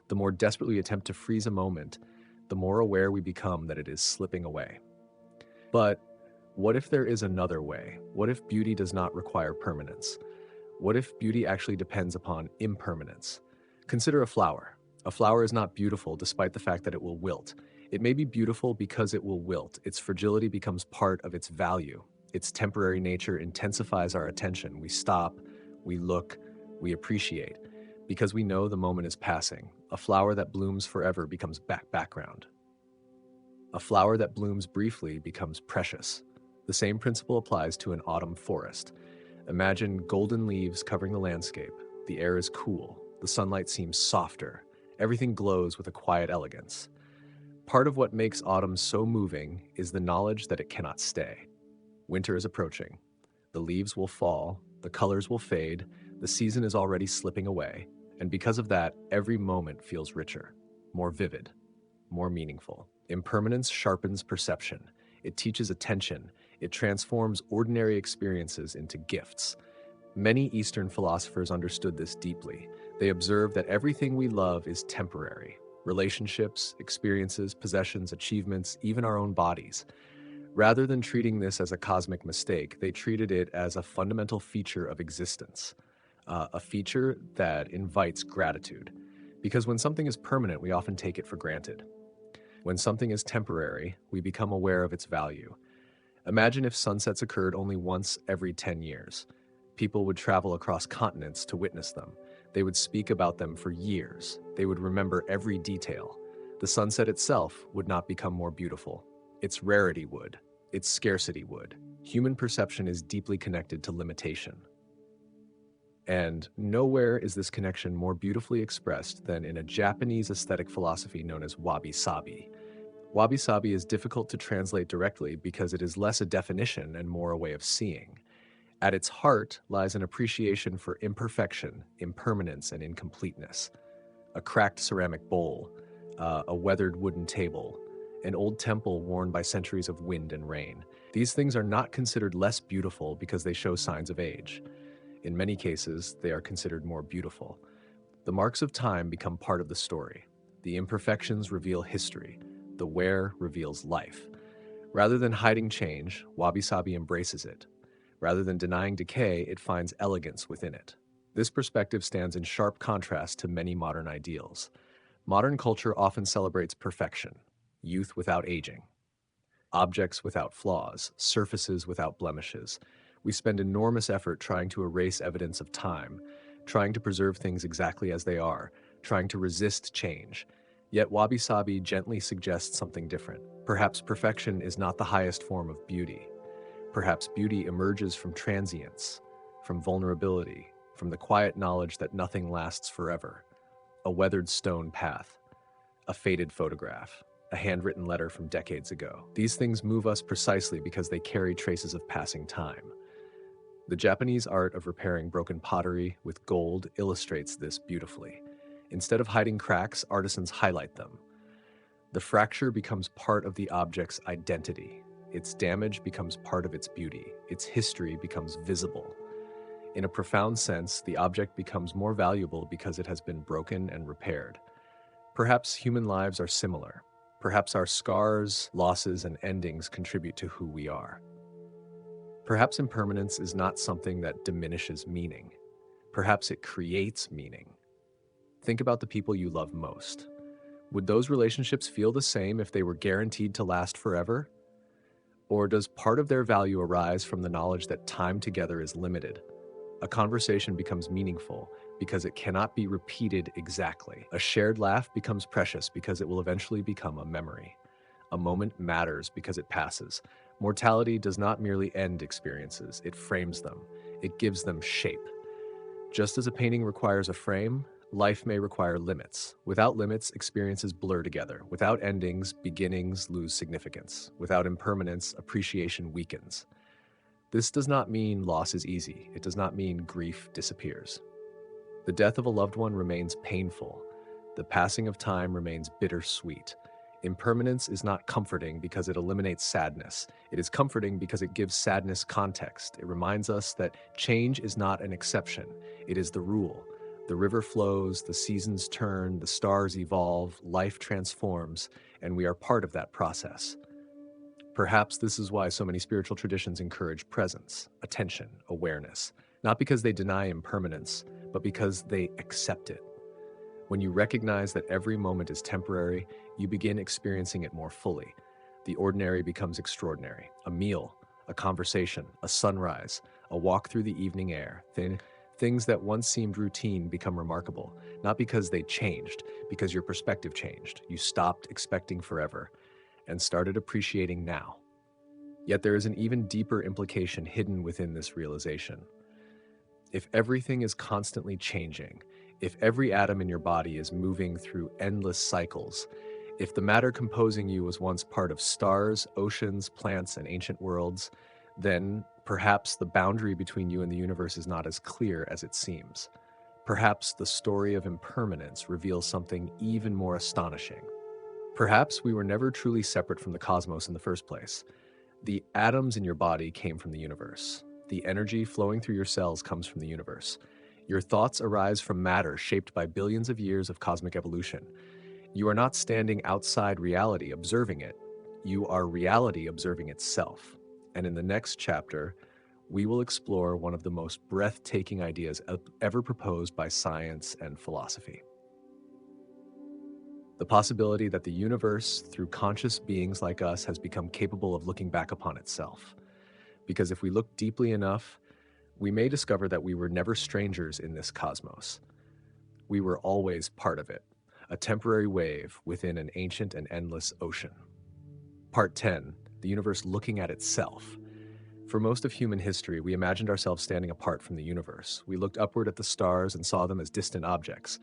The more desperately we attempt to freeze a moment, the more aware we become that it is slipping away. But what if there is another way? What if beauty does not require permanence? What if beauty actually depends upon impermanence? Consider a flower. A flower is not beautiful despite the fact that it will wilt. It may be beautiful because it will wilt. Its fragility becomes part of its value. Its temporary nature intensifies our attention. We stop, we look, we appreciate, because we know the moment is passing. A flower that blooms forever becomes background. A flower that blooms briefly becomes precious. The same principle applies to an autumn forest. Imagine golden leaves covering the landscape. The air is cool. The sunlight seems softer. Everything glows with a quiet elegance. Part of what makes autumn so moving is the knowledge that it cannot stay. Winter is approaching. The leaves will fall, the colors will fade, the season is already slipping away, and because of that, every moment feels richer, more vivid, more meaningful. Impermanence sharpens perception. It teaches attention. It transforms ordinary experiences into gifts. Many Eastern philosophers understood this deeply. They observed that everything we love is temporary. Relationships, experiences, possessions, achievements, even our own bodies. Rather than treating this as a cosmic mistake, they treated it as a fundamental feature of existence, a feature that invites gratitude. Because when something is permanent, we often take it for granted. When something is temporary, we become aware of its value. Imagine if sunsets occurred only once every 10 years. People would travel across continents to witness them. They would speak about them for years. They would remember every detail. The sunset itself would not become more beautiful. Its rarity would. Its scarcity would. Human perception is deeply connected to limitation. And nowhere is this connection more beautifully expressed than in a Japanese aesthetic philosophy known as wabi-sabi. Wabi-sabi is difficult to translate directly because it is less a definition and more a way of seeing. At its heart lies an appreciation for imperfection, impermanence, and incompleteness. A cracked ceramic bowl, a weathered wooden table, an old temple worn by centuries of wind and rain. These things are not considered less beautiful because they show signs of age. In many cases, they are considered more beautiful. The marks of time become part of the story. The imperfections reveal history. The wear reveals life. Rather than hiding change, wabi-sabi embraces it. Rather than denying decay, it finds elegance within it. This perspective stands in sharp contrast to many modern ideals. Modern culture often celebrates perfection, youth without aging, objects without flaws, surfaces without blemishes. We spend enormous effort trying to erase evidence of time, trying to preserve things exactly as they are, trying to resist change. Yet wabi-sabi gently suggests something different. Perhaps perfection is not the highest form of beauty. Perhaps beauty emerges from transience, from vulnerability, from the quiet knowledge that nothing lasts forever. A weathered stone path, a faded photograph, a handwritten letter from decades ago. These things move us precisely because they carry traces of passing time. The Japanese art of repairing broken pottery with gold illustrates this beautifully. Instead of hiding cracks, artisans highlight them. The fracture becomes part of the object's identity. Its damage becomes part of its beauty. Its history becomes visible. In a profound sense, the object becomes more valuable because it has been broken and repaired. Perhaps human lives are similar. Perhaps our scars, losses, and endings contribute to who we are. Perhaps impermanence is not something that diminishes meaning. Perhaps it creates meaning. Think about the people you love most. Would those relationships feel the same if they were guaranteed to last forever? Or does part of their value arise from the knowledge that time together is limited? A conversation becomes meaningful because it cannot be repeated exactly. A shared laugh becomes precious because it will eventually become a memory. A moment matters because it passes. Mortality does not merely end experiences, it frames them. It gives them shape. Just as a painting requires a frame, life may require limits. Without limits, experiences blur together. Without endings, beginnings lose significance. Without impermanence, appreciation weakens. This does not mean loss is easy. It does not mean grief disappears. The death of a loved one remains painful. The passing of time remains bittersweet. Impermanence is not comforting because it eliminates sadness. It is comforting because it gives sadness context. It reminds us that change is not an exception. It is the rule. The river flows, the seasons turn, the stars evolve, life transforms, and we are part of that process. Perhaps this is why so many spiritual traditions encourage presence, attention, awareness, not because they deny impermanence, but because they accept it. When you recognize that every moment is temporary, you begin experiencing it more fully. The ordinary becomes extraordinary. A meal, a conversation, a sunrise, a walk through the evening air. Things that once seemed routine become remarkable, not because they changed, because your perspective changed. You stopped expecting forever and started appreciating now. Yet there is an even deeper implication hidden within this realization. If everything is constantly changing, if every atom in your body is moving through endless cycles, if the matter composing you was once part of stars, oceans, plants, and ancient worlds, then perhaps the boundary between you and the universe is not as clear as it seems. Perhaps the story of impermanence reveals something even more astonishing. Perhaps we were never truly separate from the cosmos in the first place. The atoms in your body came from the universe. The energy flowing through your cells comes from the universe. Your thoughts arise from matter shaped by billions of years of cosmic evolution. You are not standing outside reality observing it. You are reality observing itself. And in the next chapter, we will explore one of the most breathtaking ideas ever proposed by science and philosophy. The possibility that the universe, through conscious beings like us, has become capable of looking back upon itself. Because if we look deeply enough, we may discover that we were never strangers in this cosmos. We were always part of it, a temporary wave within an ancient and endless ocean. Part 10, the universe looking at itself. For most of human history, we imagined ourselves standing apart from the universe. We looked upward at the stars and saw them as distant objects.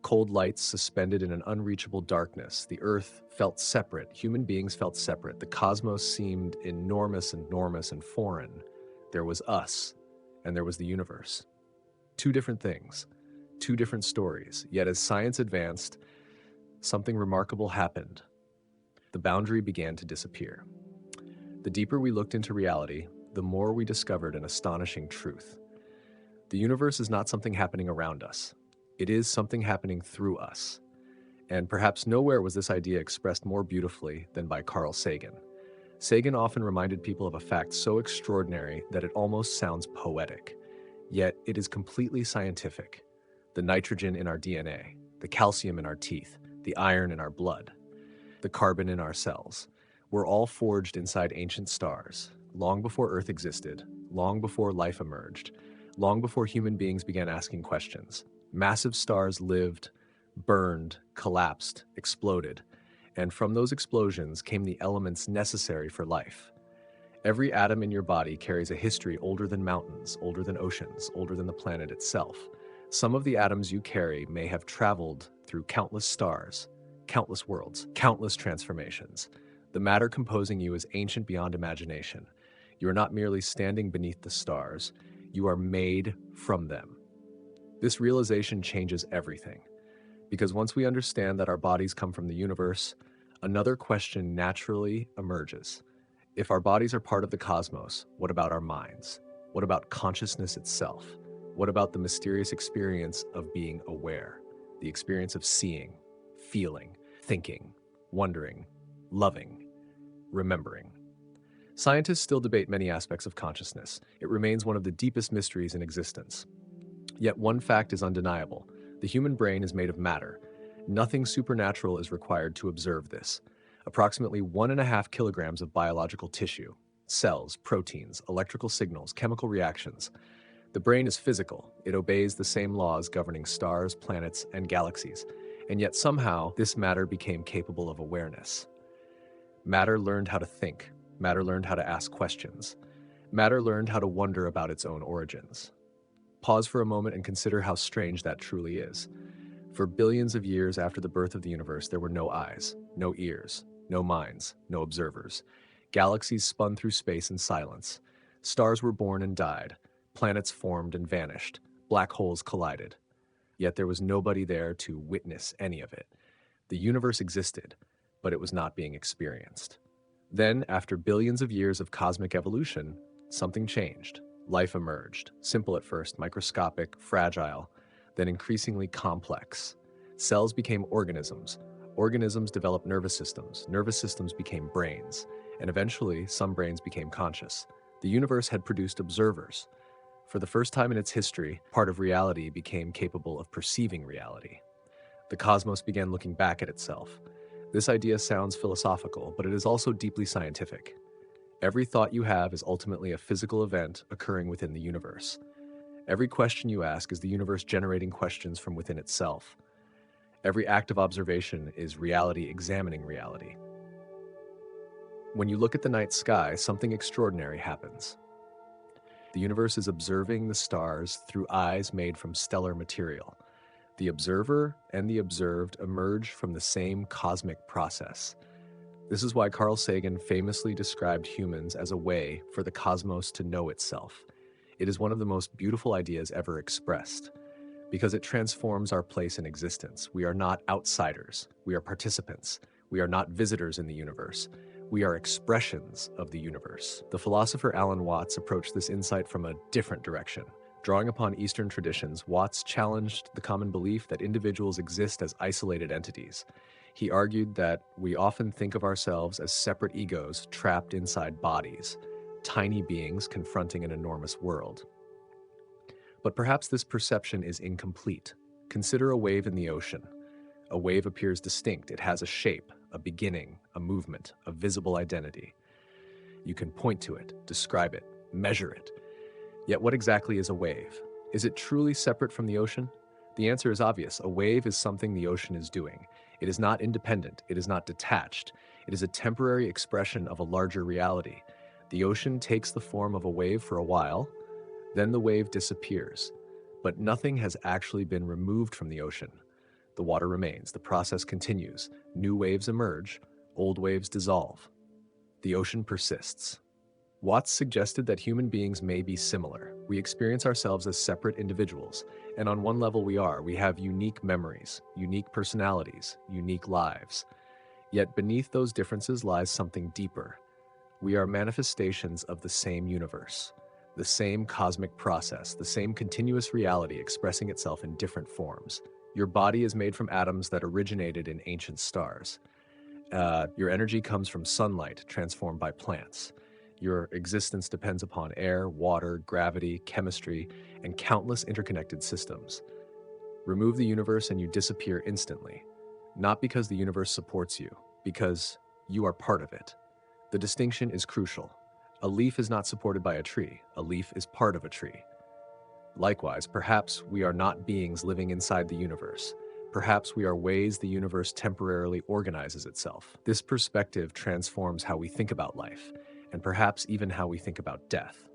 Cold lights suspended in an unreachable darkness. The earth felt separate. Human beings felt separate. The cosmos seemed enormous and foreign. There was us, and there was the universe. Two different things, two different stories. Yet as science advanced, something remarkable happened. The boundary began to disappear. The deeper we looked into reality, the more we discovered an astonishing truth. The universe is not something happening around us. It is something happening through us. And perhaps nowhere was this idea expressed more beautifully than by Carl Sagan. Sagan often reminded people of a fact so extraordinary that it almost sounds poetic. Yet it is completely scientific. The nitrogen in our DNA, the calcium in our teeth, the iron in our blood, the carbon in our cells, were all forged inside ancient stars, long before Earth existed, long before life emerged, long before human beings began asking questions. Massive stars lived, burned, collapsed, exploded, and from those explosions came the elements necessary for life. Every atom in your body carries a history older than mountains, older than oceans, older than the planet itself. Some of the atoms you carry may have traveled through countless stars, countless worlds, countless transformations. The matter composing you is ancient beyond imagination. You are not merely standing beneath the stars, you are made from them. This realization changes everything, because once we understand that our bodies come from the universe, another question naturally emerges. If our bodies are part of the cosmos, what about our minds? What about consciousness itself? What about the mysterious experience of being aware, the experience of seeing, feeling, thinking, wondering, loving, remembering? Scientists still debate many aspects of consciousness. It remains one of the deepest mysteries in existence. Yet one fact is undeniable. The human brain is made of matter. Nothing supernatural is required to observe this. Approximately 1.5 kilograms of biological tissue, cells, proteins, electrical signals, chemical reactions. The brain is physical. It obeys the same laws governing stars, planets, and galaxies. And yet somehow, this matter became capable of awareness. Matter learned how to think. Matter learned how to ask questions. Matter learned how to wonder about its own origins. Pause for a moment and consider how strange that truly is. For billions of years after the birth of the universe, there were no eyes, no ears, no minds, no observers. Galaxies spun through space in silence. Stars were born and died. Planets formed and vanished. Black holes collided. Yet there was nobody there to witness any of it. The universe existed, but it was not being experienced. Then, after billions of years of cosmic evolution, something changed. Life emerged, simple at first, microscopic, fragile, then increasingly complex. Cells became organisms. Organisms developed nervous systems became brains, and eventually some brains became conscious. The universe had produced observers. For the first time in its history, part of reality became capable of perceiving reality. The cosmos began looking back at itself. This idea sounds philosophical, but it is also deeply scientific. Every thought you have is ultimately a physical event occurring within the universe. Every question you ask is the universe generating questions from within itself. Every act of observation is reality examining reality. When you look at the night sky, something extraordinary happens. The universe is observing the stars through eyes made from stellar material. The observer and the observed emerge from the same cosmic process. This is why Carl Sagan famously described humans as a way for the cosmos to know itself. It is one of the most beautiful ideas ever expressed, because it transforms our place in existence. We are not outsiders. We are participants. We are not visitors in the universe. We are expressions of the universe. The philosopher Alan Watts approached this insight from a different direction. Drawing upon Eastern traditions, Watts challenged the common belief that individuals exist as isolated entities. He argued that we often think of ourselves as separate egos trapped inside bodies, tiny beings confronting an enormous world. But perhaps this perception is incomplete. Consider a wave in the ocean. A wave appears distinct. It has a shape, a beginning, a movement, a visible identity. You can point to it, describe it, measure it. Yet what exactly is a wave? Is it truly separate from the ocean? The answer is obvious. A wave is something the ocean is doing. It is not independent. It is not detached. It is a temporary expression of a larger reality. The ocean takes the form of a wave for a while, then the wave disappears. But nothing has actually been removed from the ocean. The water remains. The process continues. New waves emerge. Old waves dissolve. The ocean persists. Watts suggested that human beings may be similar. We experience ourselves as separate individuals, and on one level we are. We have unique memories, unique personalities, unique lives. Yet beneath those differences lies something deeper. We are manifestations of the same universe, the same cosmic process, the same continuous reality expressing itself in different forms. Your body is made from atoms that originated in ancient stars. Your energy comes from sunlight transformed by plants. Your existence depends upon air, water, gravity, chemistry, and countless interconnected systems. Remove the universe and you disappear instantly, not because the universe supports you, because you are part of it. The distinction is crucial. A leaf is not supported by a tree. A leaf is part of a tree. Likewise, perhaps we are not beings living inside the universe. Perhaps we are ways the universe temporarily organizes itself. This perspective transforms how we think about life, and perhaps even how we think about death.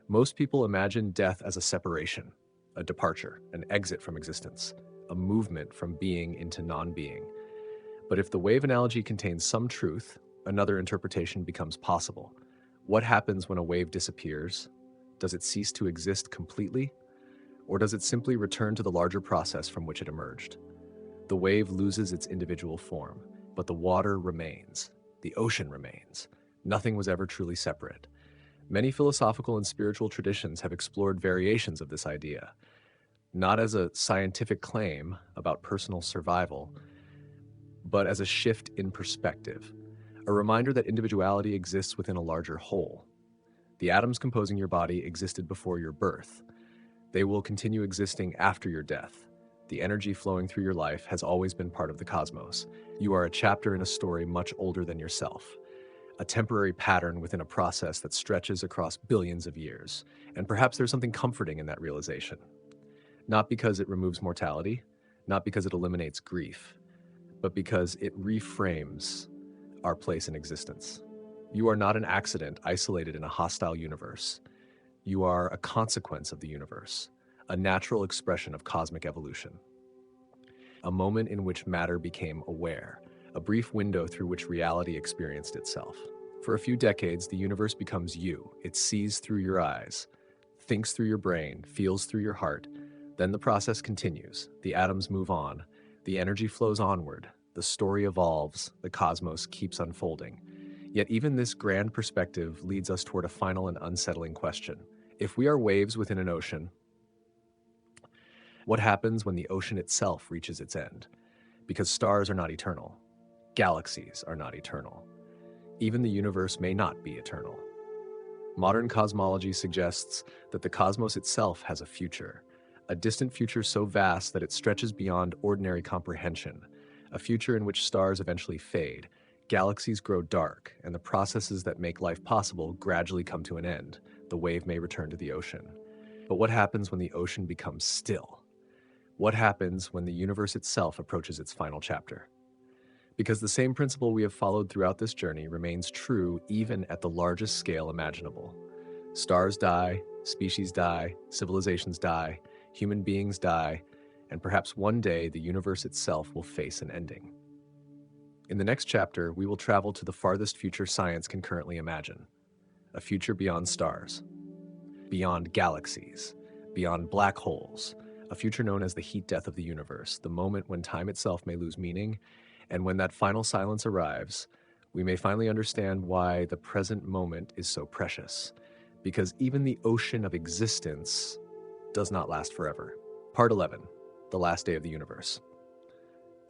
Most people imagine death as a separation, a departure, an exit from existence, a movement from being into non-being. But if the wave analogy contains some truth, another interpretation becomes possible. What happens when a wave disappears? Does it cease to exist completely? Or does it simply return to the larger process from which it emerged? The wave loses its individual form, but the water remains. The ocean remains. Nothing was ever truly separate. Many philosophical and spiritual traditions have explored variations of this idea, not as a scientific claim about personal survival, but as a shift in perspective, a reminder that individuality exists within a larger whole. The atoms composing your body existed before your birth. They will continue existing after your death. The energy flowing through your life has always been part of the cosmos. You are a chapter in a story much older than yourself, a temporary pattern within a process that stretches across billions of years. And perhaps there's something comforting in that realization. Not because it removes mortality, not because it eliminates grief, but because it reframes our place in existence. You are not an accident isolated in a hostile universe. You are a consequence of the universe, a natural expression of cosmic evolution, a moment in which matter became aware, a brief window through which reality experienced itself. For a few decades, the universe becomes you. It sees through your eyes, thinks through your brain, feels through your heart. Then the process continues. The atoms move on, the energy flows onward, the story evolves, the cosmos keeps unfolding. Yet even this grand perspective leads us toward a final and unsettling question. If we are waves within an ocean, what happens when the ocean itself reaches its end? Because stars are not eternal. Galaxies are not eternal. Even the universe may not be eternal. Modern cosmology suggests that the cosmos itself has a future, a distant future so vast that it stretches beyond ordinary comprehension, a future in which stars eventually fade, galaxies grow dark, and the processes that make life possible gradually come to an end. The wave may return to the ocean. But what happens when the ocean becomes still? What happens when the universe itself approaches its final chapter? Because the same principle we have followed throughout this journey remains true even at the largest scale imaginable. Stars die, species die, civilizations die, human beings die, and perhaps one day the universe itself will face an ending. In the next chapter, we will travel to the farthest future science can currently imagine, a future beyond stars, beyond galaxies, beyond black holes, a future known as the heat death of the universe, the moment when time itself may lose meaning. And when that final silence arrives, we may finally understand why the present moment is so precious. Because even the ocean of existence does not last forever. Part 11, the last day of the universe.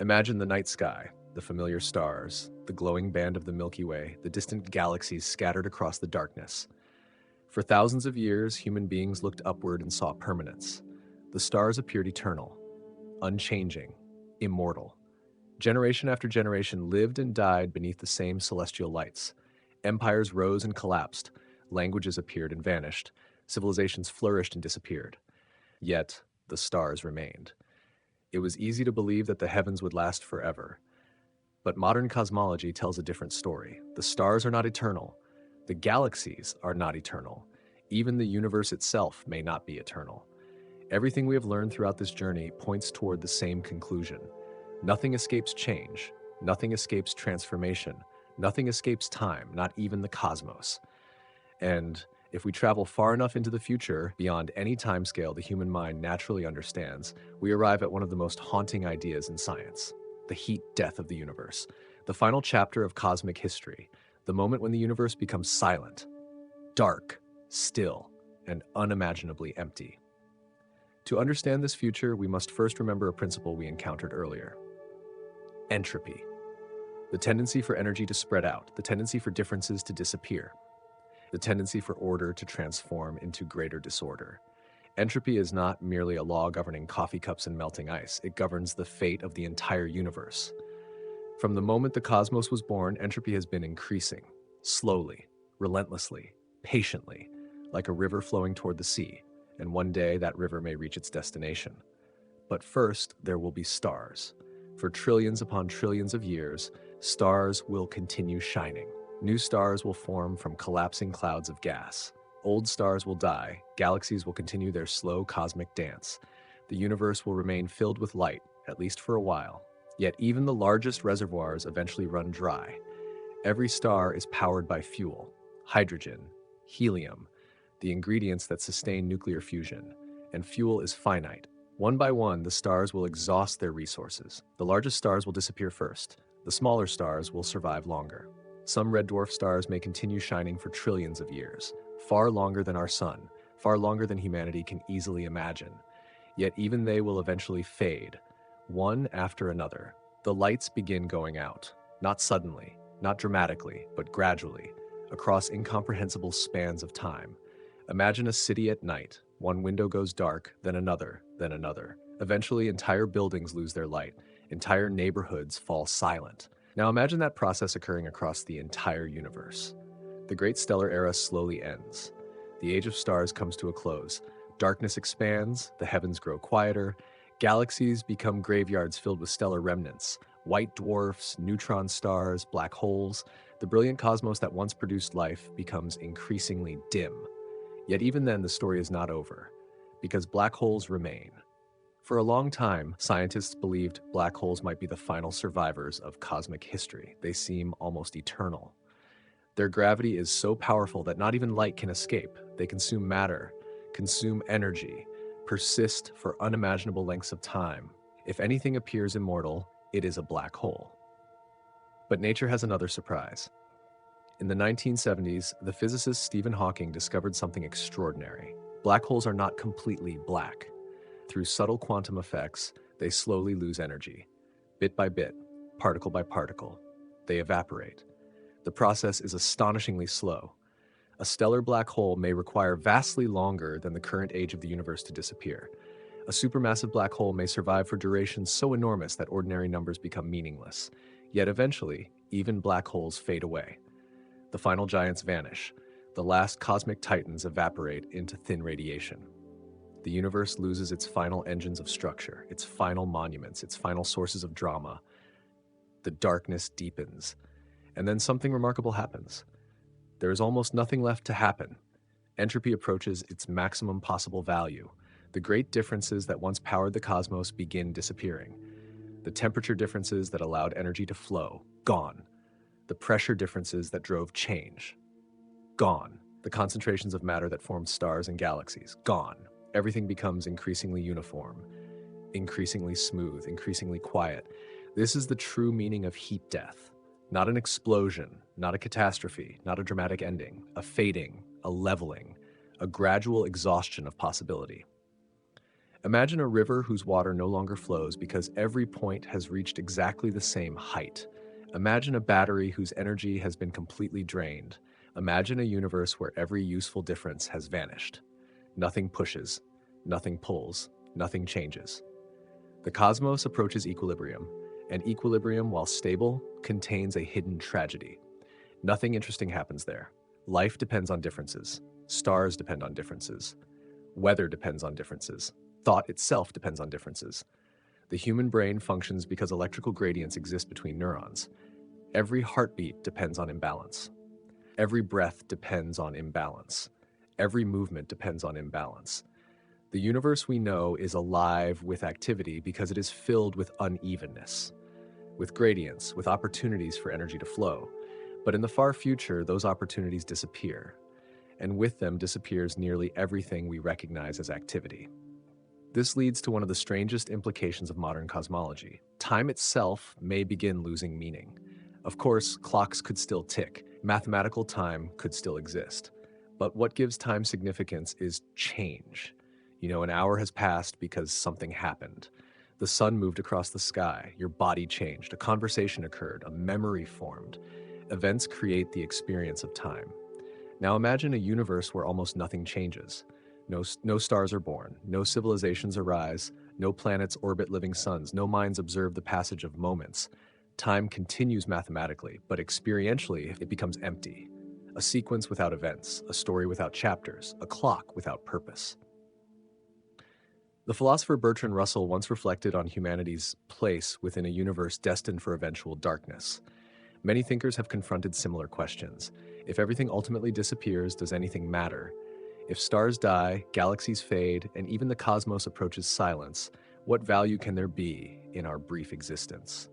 Imagine the night sky, the familiar stars, the glowing band of the Milky Way, the distant galaxies scattered across the darkness. For thousands of years, human beings looked upward and saw permanence. The stars appeared eternal, unchanging, immortal. Generation after generation lived and died beneath the same celestial lights. Empires rose and collapsed, languages appeared and vanished, civilizations flourished and disappeared. Yet, the stars remained. It was easy to believe that the heavens would last forever. But modern cosmology tells a different story. The stars are not eternal. The galaxies are not eternal. Even the universe itself may not be eternal. Everything we have learned throughout this journey points toward the same conclusion. Nothing escapes change. Nothing escapes transformation. Nothing escapes time, not even the cosmos. And if we travel far enough into the future, beyond any timescale the human mind naturally understands, we arrive at one of the most haunting ideas in science, the heat death of the universe, the final chapter of cosmic history, the moment when the universe becomes silent, dark, still, and unimaginably empty. To understand this future, we must first remember a principle we encountered earlier. Entropy. The tendency for energy to spread out, the tendency for differences to disappear, the tendency for order to transform into greater disorder. Entropy is not merely a law governing coffee cups and melting ice. It governs the fate of the entire universe. From the moment the cosmos was born, entropy has been increasing, slowly, relentlessly, patiently, like a river flowing toward the sea, and one day that river may reach its destination. But first, there will be stars. For trillions upon trillions of years, stars will continue shining. New stars will form from collapsing clouds of gas. Old stars will die. Galaxies will continue their slow cosmic dance. The universe will remain filled with light, at least for a while. Yet even the largest reservoirs eventually run dry. Every star is powered by fuel, hydrogen, helium, the ingredients that sustain nuclear fusion, and fuel is finite. One by one, the stars will exhaust their resources. The largest stars will disappear first. The smaller stars will survive longer. Some red dwarf stars may continue shining for trillions of years, far longer than our sun, far longer than humanity can easily imagine. Yet even they will eventually fade, one after another. The lights begin going out, not suddenly, not dramatically, but gradually, across incomprehensible spans of time. Imagine a city at night. One window goes dark, then another, then another. Eventually, entire buildings lose their light. Entire neighborhoods fall silent. Now imagine that process occurring across the entire universe. The great stellar era slowly ends. The age of stars comes to a close. Darkness expands, the heavens grow quieter, galaxies become graveyards filled with stellar remnants. White dwarfs, neutron stars, black holes, the brilliant cosmos that once produced life becomes increasingly dim. Yet even then, the story is not over, because black holes remain. For a long time, scientists believed black holes might be the final survivors of cosmic history. They seem almost eternal. Their gravity is so powerful that not even light can escape. They consume matter, consume energy, persist for unimaginable lengths of time. If anything appears immortal, it is a black hole. But nature has another surprise. In the 1970s, the physicist Stephen Hawking discovered something extraordinary. Black holes are not completely black. Through subtle quantum effects, they slowly lose energy. Bit by bit, particle by particle, they evaporate. The process is astonishingly slow. A stellar black hole may require vastly longer than the current age of the universe to disappear. A supermassive black hole may survive for durations so enormous that ordinary numbers become meaningless. Yet eventually, even black holes fade away. The final giants vanish. The last cosmic titans evaporate into thin radiation. The universe loses its final engines of structure, its final monuments, its final sources of drama. The darkness deepens. And then something remarkable happens. There is almost nothing left to happen. Entropy approaches its maximum possible value. The great differences that once powered the cosmos begin disappearing. The temperature differences that allowed energy to flow, gone. The pressure differences that drove change, gone. The concentrations of matter that formed stars and galaxies, gone. Everything becomes increasingly uniform, increasingly smooth, increasingly quiet. This is the true meaning of heat death. Not an explosion, not a catastrophe, not a dramatic ending, a fading, a leveling, a gradual exhaustion of possibility. Imagine a river whose water no longer flows because every point has reached exactly the same height. Imagine a battery whose energy has been completely drained. Imagine a universe where every useful difference has vanished. Nothing pushes, nothing pulls, nothing changes. The cosmos approaches equilibrium, and equilibrium, while stable, contains a hidden tragedy. Nothing interesting happens there. Life depends on differences. Stars depend on differences. Weather depends on differences. Thought itself depends on differences. The human brain functions because electrical gradients exist between neurons. Every heartbeat depends on imbalance. Every breath depends on imbalance. Every movement depends on imbalance. The universe we know is alive with activity because it is filled with unevenness, with gradients, with opportunities for energy to flow. But in the far future, those opportunities disappear, and with them disappears nearly everything we recognize as activity. This leads to one of the strangest implications of modern cosmology. Time itself may begin losing meaning. Of course, clocks could still tick. Mathematical time could still exist. But what gives time significance is change. An hour has passed because something happened. The sun moved across the sky, your body changed, a conversation occurred, a memory formed. Events create the experience of time. Now imagine a universe where almost nothing changes. No stars are born, no civilizations arise, no planets orbit living suns, no minds observe the passage of moments. Time continues mathematically, but experientially it becomes empty. A sequence without events, a story without chapters, a clock without purpose. The philosopher Bertrand Russell once reflected on humanity's place within a universe destined for eventual darkness. Many thinkers have confronted similar questions. If everything ultimately disappears, does anything matter? If stars die, galaxies fade, and even the cosmos approaches silence, what value can there be in our brief existence?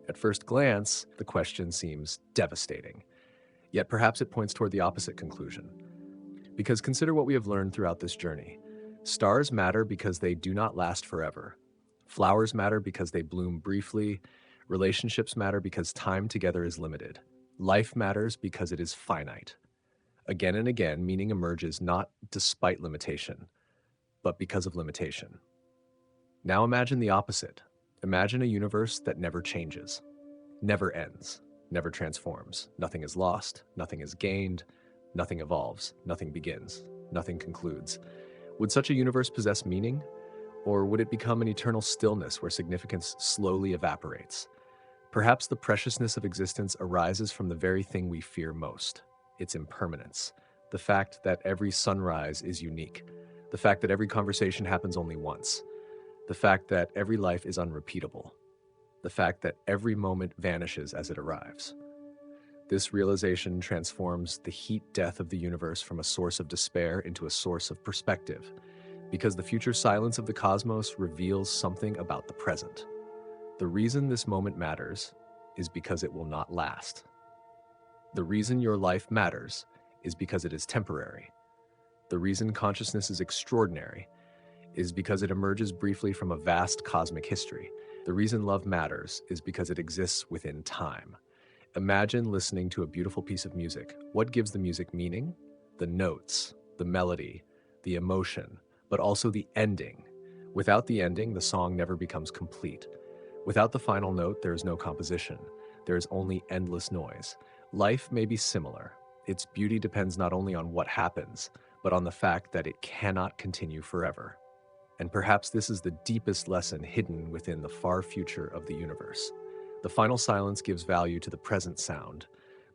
At first glance, the question seems devastating. Yet perhaps it points toward the opposite conclusion. Because consider what we have learned throughout this journey. Stars matter because they do not last forever. Flowers matter because they bloom briefly. Relationships matter because time together is limited. Life matters because it is finite. Again and again, meaning emerges not despite limitation, but because of limitation. Now imagine the opposite. Imagine a universe that never changes, never ends, never transforms. Nothing is lost, nothing is gained, nothing evolves, nothing begins, nothing concludes. Would such a universe possess meaning? Or would it become an eternal stillness where significance slowly evaporates? Perhaps the preciousness of existence arises from the very thing we fear most, its impermanence. The fact that every sunrise is unique. The fact that every conversation happens only once. The fact that every life is unrepeatable. the fact that every moment vanishes as it arrives. This realization transforms the heat death of the universe from a source of despair into a source of perspective, because the future silence of the cosmos reveals something about the present. The reason this moment matters is because it will not last. The reason your life matters is because it is temporary. The reason consciousness is extraordinary is because it emerges briefly from a vast cosmic history. The reason love matters is because it exists within time. Imagine listening to a beautiful piece of music. What gives the music meaning? The notes, the melody, the emotion, but also the ending. Without the ending, the song never becomes complete. Without the final note, there is no composition. There is only endless noise. Life may be similar. Its beauty depends not only on what happens, but on the fact that it cannot continue forever. And perhaps this is the deepest lesson hidden within the far future of the universe. The final silence gives value to the present sound.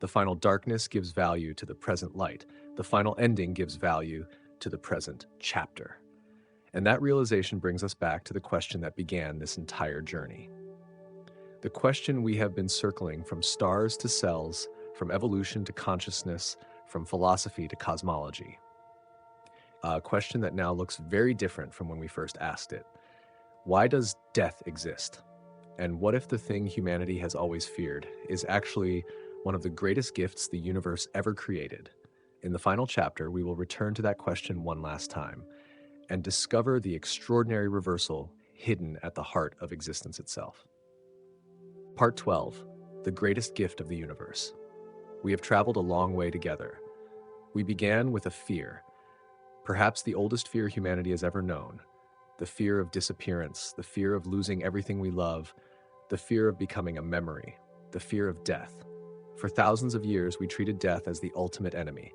The final darkness gives value to the present light. The final ending gives value to the present chapter. And that realization brings us back to the question that began this entire journey. The question we have been circling from stars to cells, from evolution to consciousness, from philosophy to cosmology. A question that now looks very different from when we first asked it. Why does death exist? And what if the thing humanity has always feared is actually one of the greatest gifts the universe ever created? In the final chapter, we will return to that question one last time and discover the extraordinary reversal hidden at the heart of existence itself. Part 12, the greatest gift of the universe. We have traveled a long way together. We began with a fear, perhaps the oldest fear humanity has ever known, the fear of disappearance, the fear of losing everything we love, the fear of becoming a memory, the fear of death. For thousands of years, we treated death as the ultimate enemy.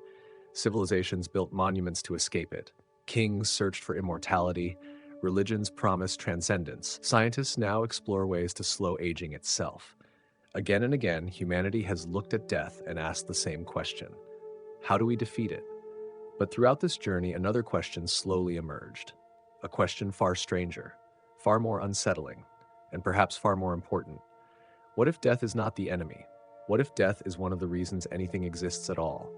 Civilizations built monuments to escape it. Kings searched for immortality. Religions promised transcendence. Scientists now explore ways to slow aging itself. Again and again, humanity has looked at death and asked the same question. How do we defeat it? But throughout this journey, another question slowly emerged. A question far stranger, far more unsettling, and perhaps far more important. What if death is not the enemy? What if death is one of the reasons anything exists at all?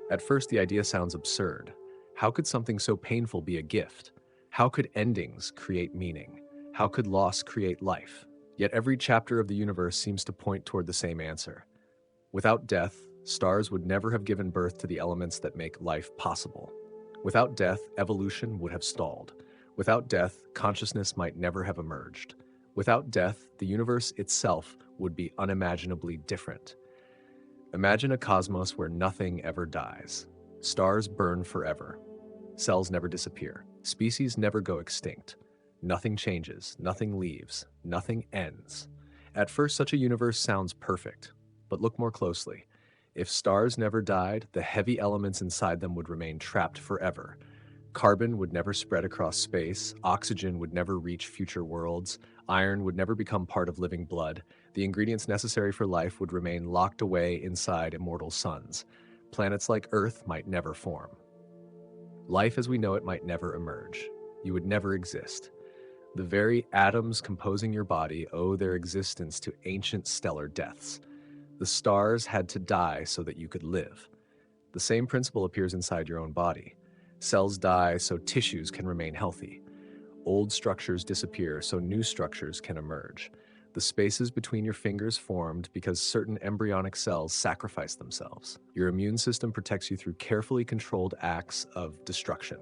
At first, the idea sounds absurd. How could something so painful be a gift? How could endings create meaning? How could loss create life? Yet every chapter of the universe seems to point toward the same answer. Without death, stars would never have given birth to the elements that make life possible. Without death, evolution would have stalled. Without death, consciousness might never have emerged. Without death, the universe itself would be unimaginably different. Imagine a cosmos where nothing ever dies. Stars burn forever. Cells never disappear. Species never go extinct. Nothing changes, nothing leaves, nothing ends. At first, such a universe sounds perfect, but look more closely. If stars never died, the heavy elements inside them would remain trapped forever. Carbon would never spread across space, oxygen would never reach future worlds, iron would never become part of living blood, the ingredients necessary for life would remain locked away inside immortal suns. Planets like Earth might never form. Life as we know it might never emerge. You would never exist. The very atoms composing your body owe their existence to ancient stellar deaths. The stars had to die so that you could live. The same principle appears inside your own body. Cells die so tissues can remain healthy. Old structures disappear so new structures can emerge. The spaces between your fingers formed because certain embryonic cells sacrifice themselves. Your immune system protects you through carefully controlled acts of destruction.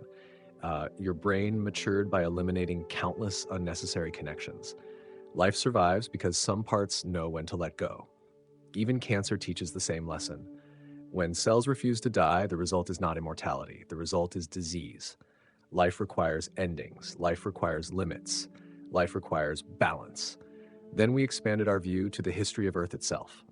Your brain matured by eliminating countless unnecessary connections. Life survives because some parts know when to let go. Even cancer teaches the same lesson. When cells refuse to die, the result is not immortality. The result is disease. Life requires endings. Life requires limits. Life requires balance. Then we expanded our view to the history of Earth itself.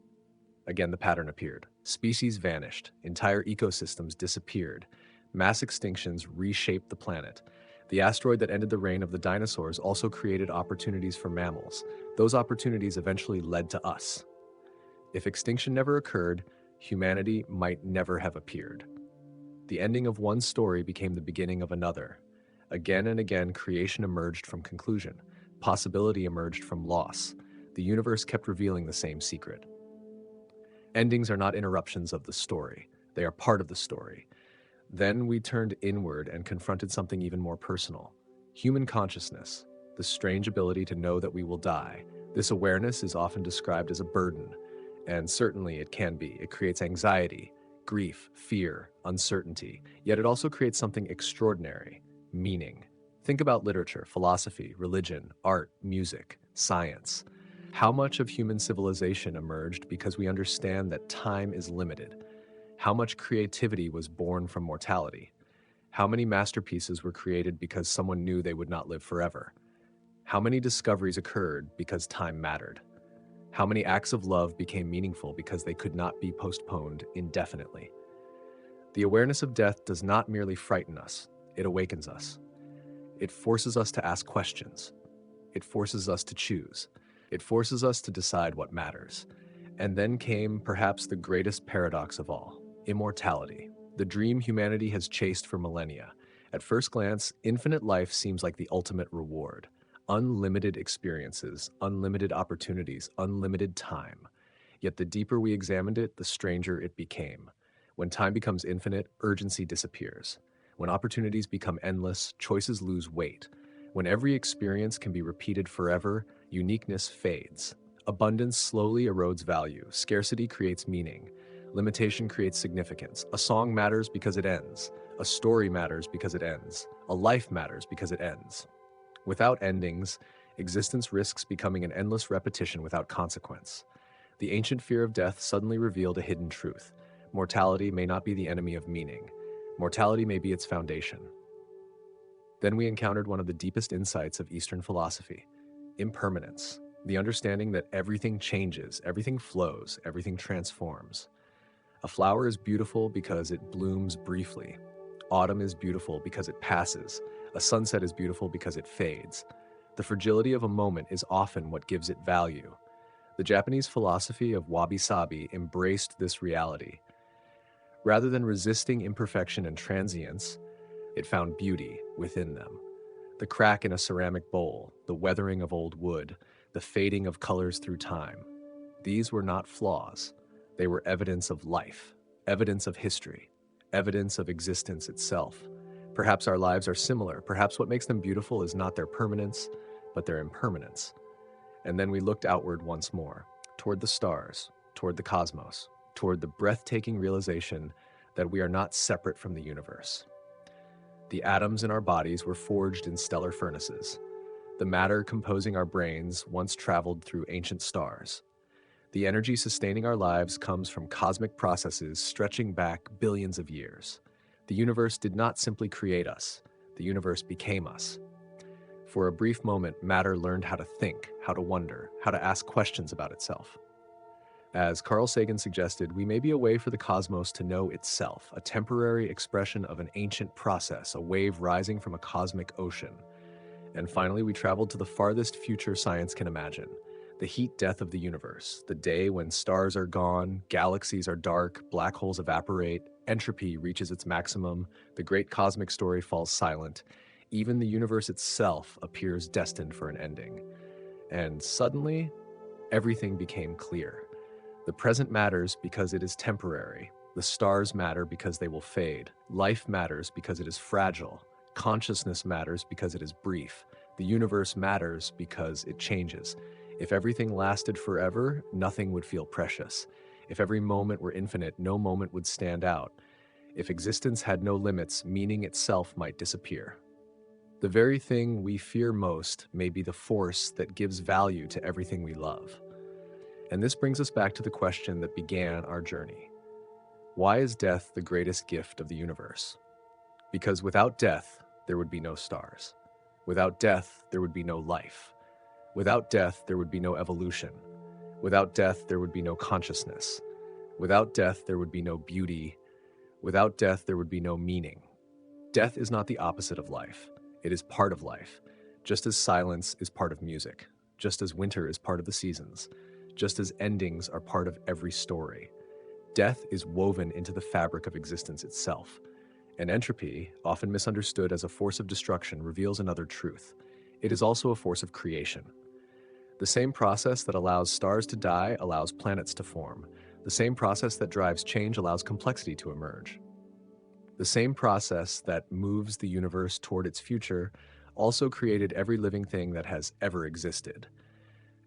Again, the pattern appeared. Species vanished. Entire ecosystems disappeared. Mass extinctions reshaped the planet. The asteroid that ended the reign of the dinosaurs also created opportunities for mammals. Those opportunities eventually led to us. If extinction never occurred, humanity might never have appeared. The ending of one story became the beginning of another. Again and again, creation emerged from conclusion. Possibility emerged from loss. The universe kept revealing the same secret. Endings are not interruptions of the story, they are part of the story. Then we turned inward and confronted something even more personal. Human consciousness, the strange ability to know that we will die. This awareness is often described as a burden, and certainly it can be. It creates anxiety, grief, fear, uncertainty, yet it also creates something extraordinary, meaning. Think about literature, philosophy, religion, art, music, science. How much of human civilization emerged because we understand that time is limited? How much creativity was born from mortality? How many masterpieces were created because someone knew they would not live forever? How many discoveries occurred because time mattered? How many acts of love became meaningful because they could not be postponed indefinitely? The awareness of death does not merely frighten us, it awakens us. It forces us to ask questions. It forces us to choose. It forces us to decide what matters. And then came perhaps the greatest paradox of all, immortality, the dream humanity has chased for millennia. At first glance, infinite life seems like the ultimate reward. Unlimited experiences, unlimited opportunities, unlimited time. Yet the deeper we examined it, the stranger it became. When time becomes infinite, urgency disappears. When opportunities become endless, choices lose weight. When every experience can be repeated forever, uniqueness fades. Abundance slowly erodes value. Scarcity creates meaning. Limitation creates significance. A song matters because it ends. A story matters because it ends. A life matters because it ends. Without endings, existence risks becoming an endless repetition without consequence. The ancient fear of death suddenly revealed a hidden truth. Mortality may not be the enemy of meaning. Mortality may be its foundation. Then we encountered one of the deepest insights of Eastern philosophy, impermanence, the understanding that everything changes, everything flows, everything transforms. A flower is beautiful because it blooms briefly. Autumn is beautiful because it passes. A sunset is beautiful because it fades. The fragility of a moment is often what gives it value. The Japanese philosophy of wabi-sabi embraced this reality. Rather than resisting imperfection and transience, it found beauty within them. The crack in a ceramic bowl, the weathering of old wood, the fading of colors through time. These were not flaws. They were evidence of life, evidence of history, evidence of existence itself. Perhaps our lives are similar. Perhaps what makes them beautiful is not their permanence, but their impermanence. And then we looked outward once more, toward the stars, toward the cosmos, toward the breathtaking realization that we are not separate from the universe. The atoms in our bodies were forged in stellar furnaces. The matter composing our brains once traveled through ancient stars. The energy sustaining our lives comes from cosmic processes stretching back billions of years. The universe did not simply create us. The universe became us. For a brief moment, matter learned how to think, how to wonder, how to ask questions about itself. As Carl Sagan suggested, we may be a way for the cosmos to know itself, a temporary expression of an ancient process, a wave rising from a cosmic ocean. And finally, we traveled to the farthest future science can imagine, the heat death of the universe, the day when stars are gone, galaxies are dark, black holes evaporate, entropy reaches its maximum, the great cosmic story falls silent, even the universe itself appears destined for an ending. And suddenly, everything became clear. The present matters because it is temporary. The stars matter because they will fade. Life matters because it is fragile. Consciousness matters because it is brief. The universe matters because it changes. If everything lasted forever, nothing would feel precious. If every moment were infinite, no moment would stand out. If existence had no limits, meaning itself might disappear. The very thing we fear most may be the force that gives value to everything we love. And this brings us back to the question that began our journey. Why is death the greatest gift of the universe? Because without death, there would be no stars. Without death, there would be no life. Without death, there would be no evolution. Without death, there would be no consciousness. Without death, there would be no beauty. Without death, there would be no meaning. Death is not the opposite of life. It is part of life, just as silence is part of music, just as winter is part of the seasons, just as endings are part of every story. Death is woven into the fabric of existence itself. And entropy, often misunderstood as a force of destruction, reveals another truth. It is also a force of creation. The The same process that allows stars to die allows planets to form. The same process that drives change allows complexity to emerge. The same process that moves the universe toward its future also created every living thing that has ever existed.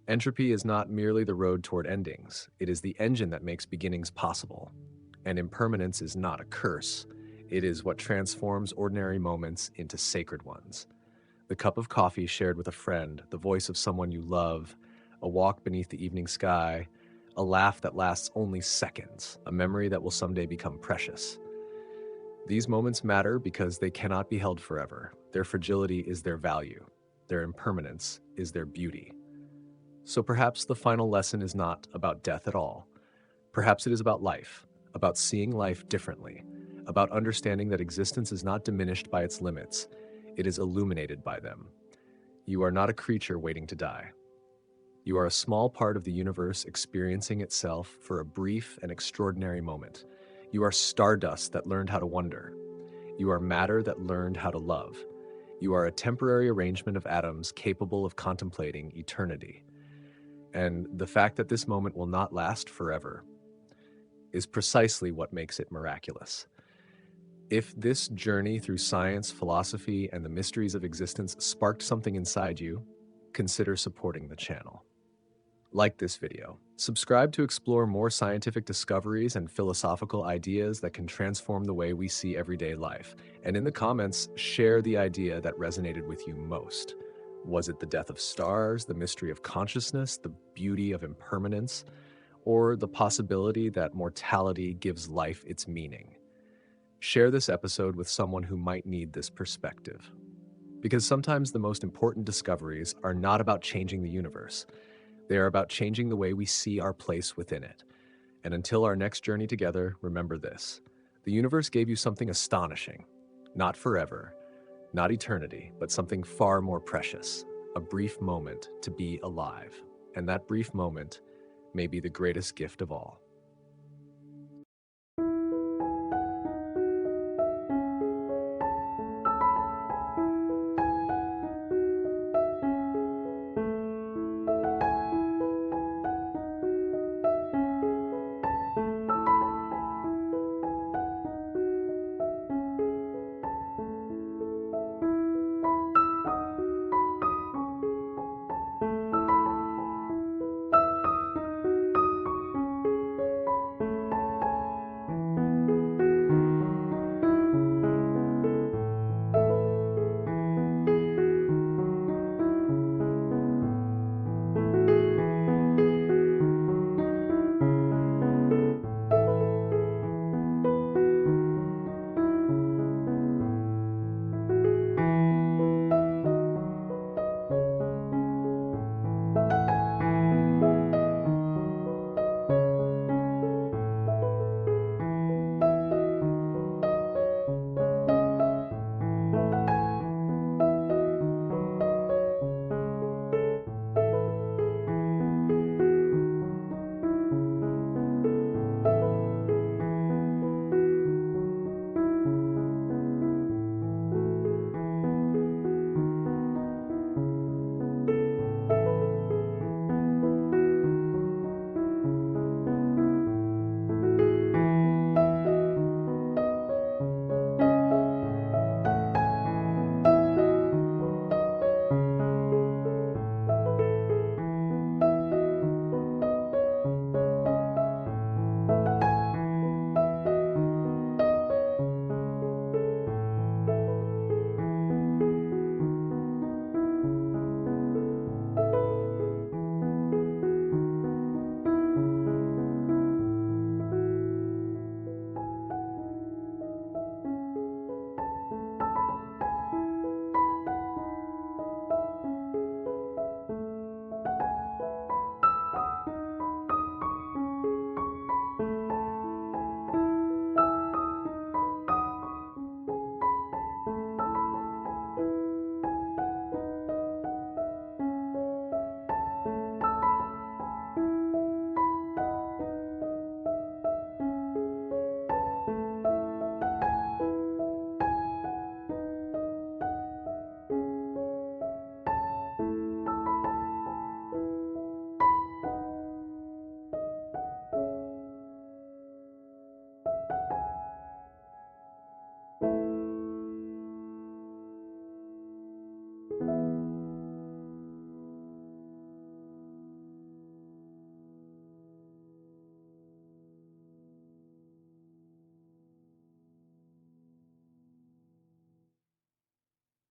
Entropy is not merely the road toward endings, it is the engine that makes beginnings possible. And impermanence is not a curse, it is what transforms ordinary moments into sacred ones. The cup of coffee shared with a friend, the voice of someone you love, a walk beneath the evening sky, a laugh that lasts only seconds, a memory that will someday become precious. These moments matter because they cannot be held forever. Their fragility is their value. Their impermanence is their beauty. So perhaps the final lesson is not about death at all. Perhaps it is about life, about seeing life differently, about understanding that existence is not diminished by its limits, it is illuminated by them. You are not a creature waiting to die. You are a small part of the universe experiencing itself for a brief and extraordinary moment. You are stardust that learned how to wonder. You are matter that learned how to love. You are a temporary arrangement of atoms capable of contemplating eternity. And the fact that this moment will not last forever is precisely what makes it miraculous. If this journey through science, philosophy, and the mysteries of existence sparked something inside you, consider supporting the channel. Like this video. Subscribe to explore more scientific discoveries and philosophical ideas that can transform the way we see everyday life. And in the comments, share the idea that resonated with you most. Was it the death of stars, the mystery of consciousness, the beauty of impermanence, or the possibility that mortality gives life its meaning? Share this episode with someone who might need this perspective. Because sometimes the most important discoveries are not about changing the universe. They are about changing the way we see our place within it. And until our next journey together, remember this. The universe gave you something astonishing. Not forever, not eternity, but something far more precious. A brief moment to be alive. And that brief moment may be the greatest gift of all.